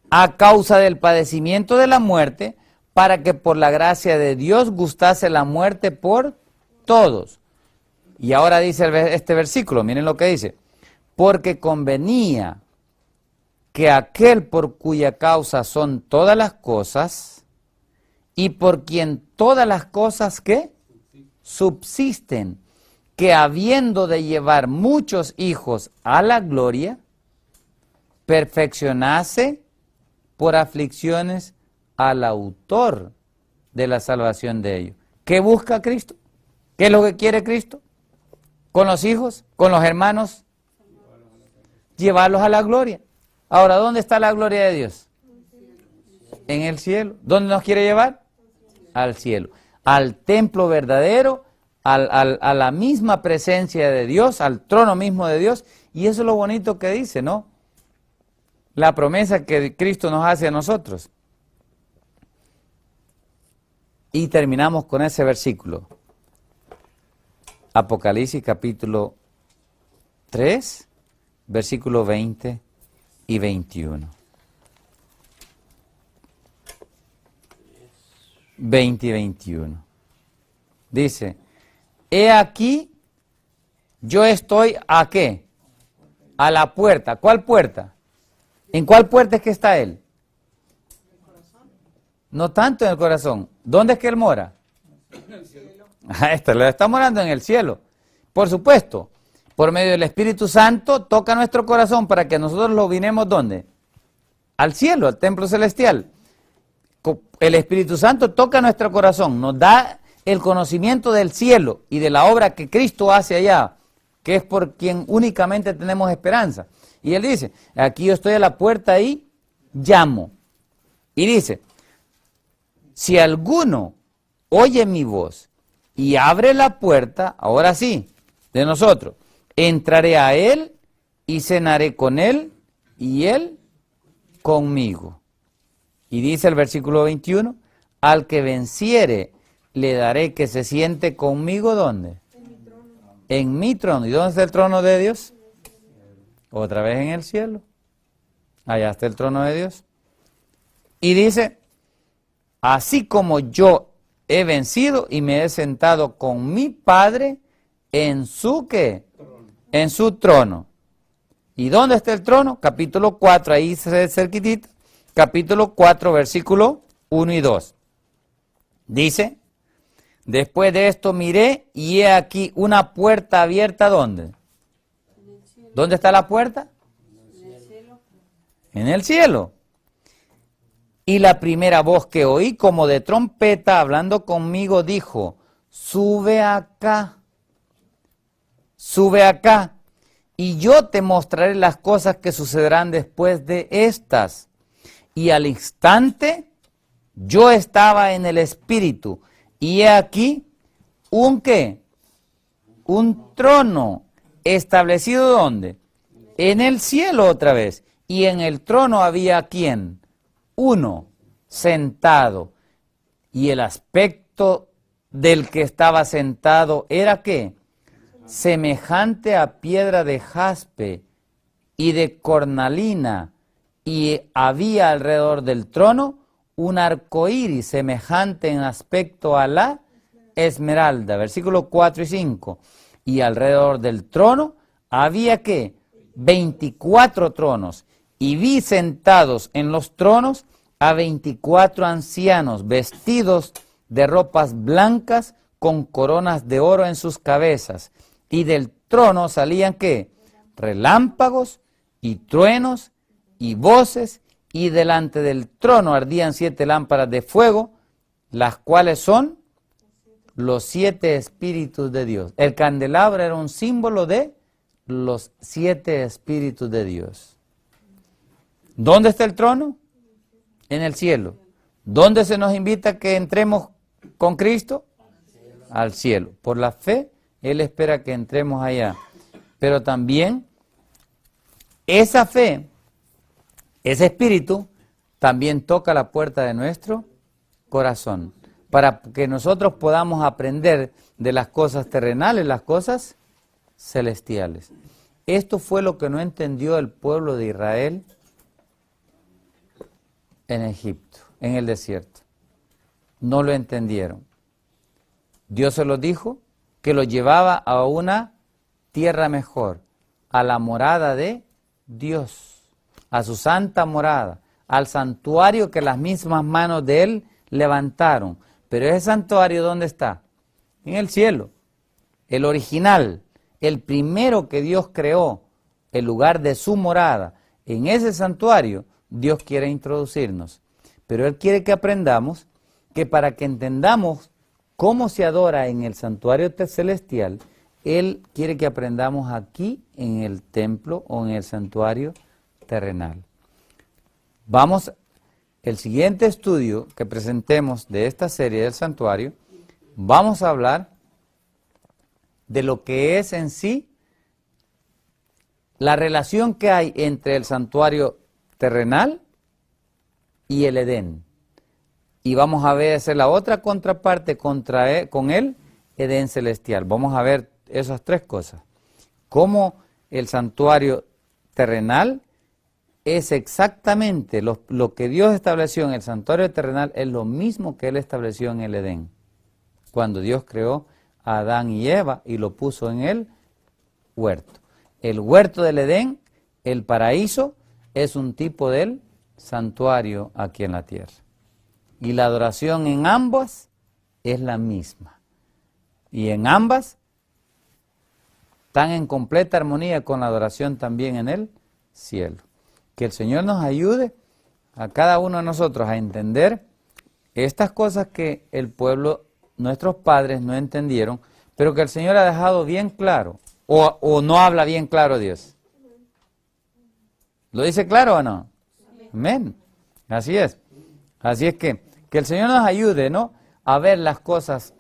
A causa del padecimiento de la muerte, para que por la gracia de Dios gustase la muerte por todos. Y ahora dice este versículo, miren lo que dice. Porque convenía que aquel por cuya causa son todas las cosas, y por quien todas las cosas, ¿qué? Subsisten, que habiendo de llevar muchos hijos a la gloria, perfeccionase por aflicciones al autor de la salvación de ellos. ¿Qué busca Cristo? ¿Qué es lo que quiere Cristo? ¿Con los hijos? ¿Con los hermanos? Llevarlos a la gloria. Ahora, ¿dónde está la gloria de Dios? En el cielo. ¿Dónde nos quiere llevar? Al cielo. Al templo verdadero, a la misma presencia de Dios, al trono mismo de Dios. Y eso es lo bonito que dice, ¿no? La promesa que Cristo nos hace a nosotros. Y terminamos con ese versículo. Apocalipsis capítulo 3, versículo 20 y 21. 20 y 21. Dice, he aquí, yo estoy ¿a qué? A la puerta. ¿Cuál puerta? ¿En cuál puerta es que está Él? No tanto en el corazón. ¿Dónde es que Él mora? En el cielo. Está morando en el cielo. Por supuesto, por medio del Espíritu Santo toca nuestro corazón para que nosotros lo vinemos ¿dónde? Al cielo, al templo celestial. El Espíritu Santo toca nuestro corazón, nos da el conocimiento del cielo y de la obra que Cristo hace allá, que es por quien únicamente tenemos esperanza. Y Él dice, aquí yo estoy a la puerta y llamo. Y dice, si alguno oye mi voz y abre la puerta, ahora sí, de nosotros, entraré a Él y cenaré con Él y Él conmigo. Y dice el versículo 21, al que venciere le daré que se siente conmigo, ¿dónde? En mi trono. En mi trono. ¿Y dónde está el trono de Dios? Otra vez en el cielo. Allá está el trono de Dios. Y dice, así como yo he vencido y me he sentado con mi Padre en su ¿qué? En su trono. ¿Y dónde está el trono? Capítulo 4, ahí cerquitita. Capítulo 4, versículo 1 y 2. Dice, después de esto miré y he aquí una puerta abierta, ¿dónde? ¿Dónde está la puerta? En el cielo. En el cielo. Y la primera voz que oí como de trompeta hablando conmigo dijo, sube acá, y yo te mostraré las cosas que sucederán después de estas. Y al instante yo estaba en el Espíritu, y he aquí, ¿un qué? Un trono establecido ¿dónde? En el cielo otra vez. Y en el trono había ¿quién? Uno sentado. Y el aspecto del que estaba sentado era ¿qué? Semejante a piedra de jaspe y de cornalina. Y había alrededor del trono un arco iris semejante en aspecto a la esmeralda. Versículos 4 y 5. Y alrededor del trono había ¿qué? 24 tronos. Y vi sentados en los tronos a 24 ancianos vestidos de ropas blancas con coronas de oro en sus cabezas. Y del trono salían ¿qué? Relámpagos y truenos y voces, y delante del trono ardían 7 lámparas de fuego, las cuales son los 7 espíritus de Dios. El candelabro era un símbolo de los 7 espíritus de Dios. ¿Dónde está el trono? En el cielo. ¿Dónde se nos invita a que entremos con Cristo? Al cielo. Por la fe, Él espera que entremos allá. Pero también, esa fe, ese espíritu, también toca la puerta de nuestro corazón, para que nosotros podamos aprender de las cosas terrenales, las cosas celestiales. Esto fue lo que no entendió el pueblo de Israel en Egipto, en el desierto. No lo entendieron. Dios se los dijo que los llevaba a una tierra mejor, a la morada de Dios, a su santa morada, al santuario que las mismas manos de Él levantaron. Pero ese santuario, ¿dónde está? En el cielo. El original, el primero que Dios creó, el lugar de su morada. En ese santuario Dios quiere introducirnos. Pero Él quiere que aprendamos que para que entendamos cómo se adora en el santuario celestial, Él quiere que aprendamos aquí en el templo o en el santuario terrenal. Vamos, el siguiente estudio que presentemos de esta serie del santuario, vamos a hablar de lo que es en sí la relación que hay entre el santuario terrenal y el Edén. Y vamos a ver hacer la otra contraparte con el Edén celestial. Vamos a ver esas 3 cosas. Cómo el santuario terrenal es exactamente lo que Dios estableció en el santuario terrenal, es lo mismo que Él estableció en el Edén. Cuando Dios creó a Adán y Eva y lo puso en el huerto. El huerto del Edén, el paraíso, es un tipo del santuario aquí en la tierra. Y la adoración en ambas es la misma. Y en ambas están en completa armonía con la adoración también en el cielo. Que el Señor nos ayude a cada uno de nosotros a entender estas cosas que el pueblo, nuestros padres no entendieron, pero que el Señor ha dejado bien claro. ¿O no habla bien claro Dios? ¿Lo dice claro o no? Amén. Así es. Así es que el Señor nos ayude, ¿no?, a ver las cosas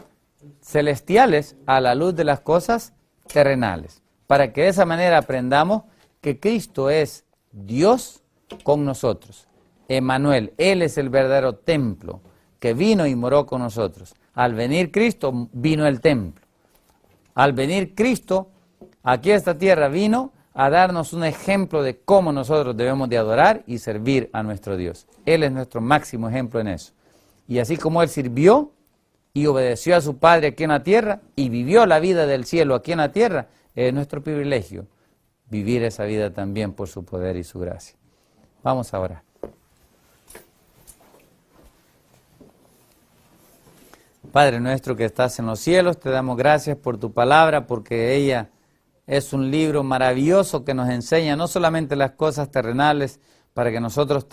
celestiales a la luz de las cosas terrenales, para que de esa manera aprendamos que Cristo es Dios con nosotros. Emmanuel, Él es el verdadero templo que vino y moró con nosotros. Al venir Cristo, vino el templo. Al venir Cristo, aquí a esta tierra vino a darnos un ejemplo de cómo nosotros debemos de adorar y servir a nuestro Dios. Él es nuestro máximo ejemplo en eso. Y así como Él sirvió y obedeció a su Padre aquí en la tierra y vivió la vida del cielo aquí en la tierra, es nuestro privilegio vivir esa vida también por su poder y su gracia. Vamos a orar. Padre nuestro que estás en los cielos, te damos gracias por tu palabra, porque ella es un libro maravilloso que nos enseña no solamente las cosas terrenales, para que nosotros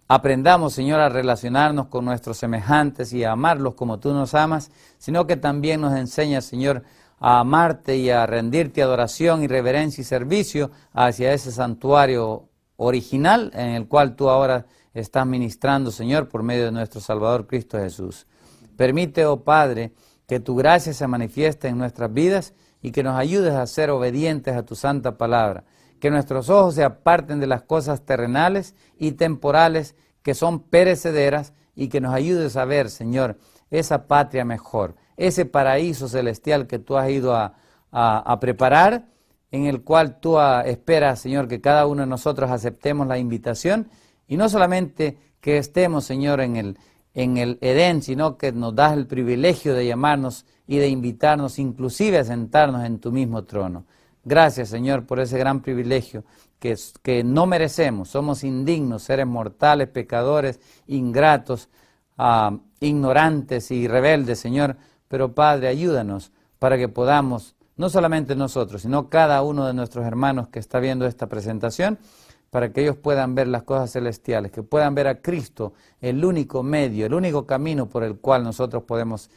aprendamos, Señor, a relacionarnos con nuestros semejantes y a amarlos como tú nos amas, sino que también nos enseña, Señor, a amarte y a rendirte adoración y reverencia y servicio hacia ese santuario original en el cual tú ahora estás ministrando, Señor, por medio de nuestro Salvador Cristo Jesús. Permite, oh Padre, que tu gracia se manifieste en nuestras vidas y que nos ayudes a ser obedientes a tu santa palabra. Que nuestros ojos se aparten de las cosas terrenales y temporales que son perecederas y que nos ayudes a ver, Señor, esa patria mejor, ese paraíso celestial que tú has ido a preparar, en el cual tú esperas, Señor, que cada uno de nosotros aceptemos la invitación y no solamente que estemos, Señor, en el Edén, sino que nos das el privilegio de llamarnos y de invitarnos inclusive a sentarnos en tu mismo trono. Gracias, Señor, por ese gran privilegio que no merecemos. Somos indignos, seres mortales, pecadores, ingratos, ignorantes y rebeldes, Señor. Pero, Padre, ayúdanos para que podamos, no solamente nosotros, sino cada uno de nuestros hermanos que está viendo esta presentación, para que ellos puedan ver las cosas celestiales, que puedan ver a Cristo, el único medio, el único camino por el cual nosotros podemos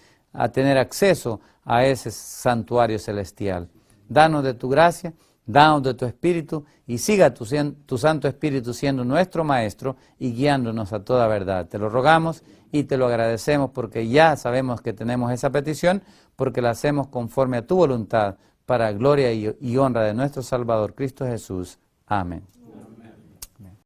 tener acceso a ese santuario celestial. Danos de tu gracia, danos de tu Espíritu, y siga tu Santo Espíritu siendo nuestro Maestro y guiándonos a toda verdad. Te lo rogamos y te lo agradecemos porque ya sabemos que tenemos esa petición, porque la hacemos conforme a tu voluntad, para gloria y honra de nuestro Salvador Cristo Jesús. Amén.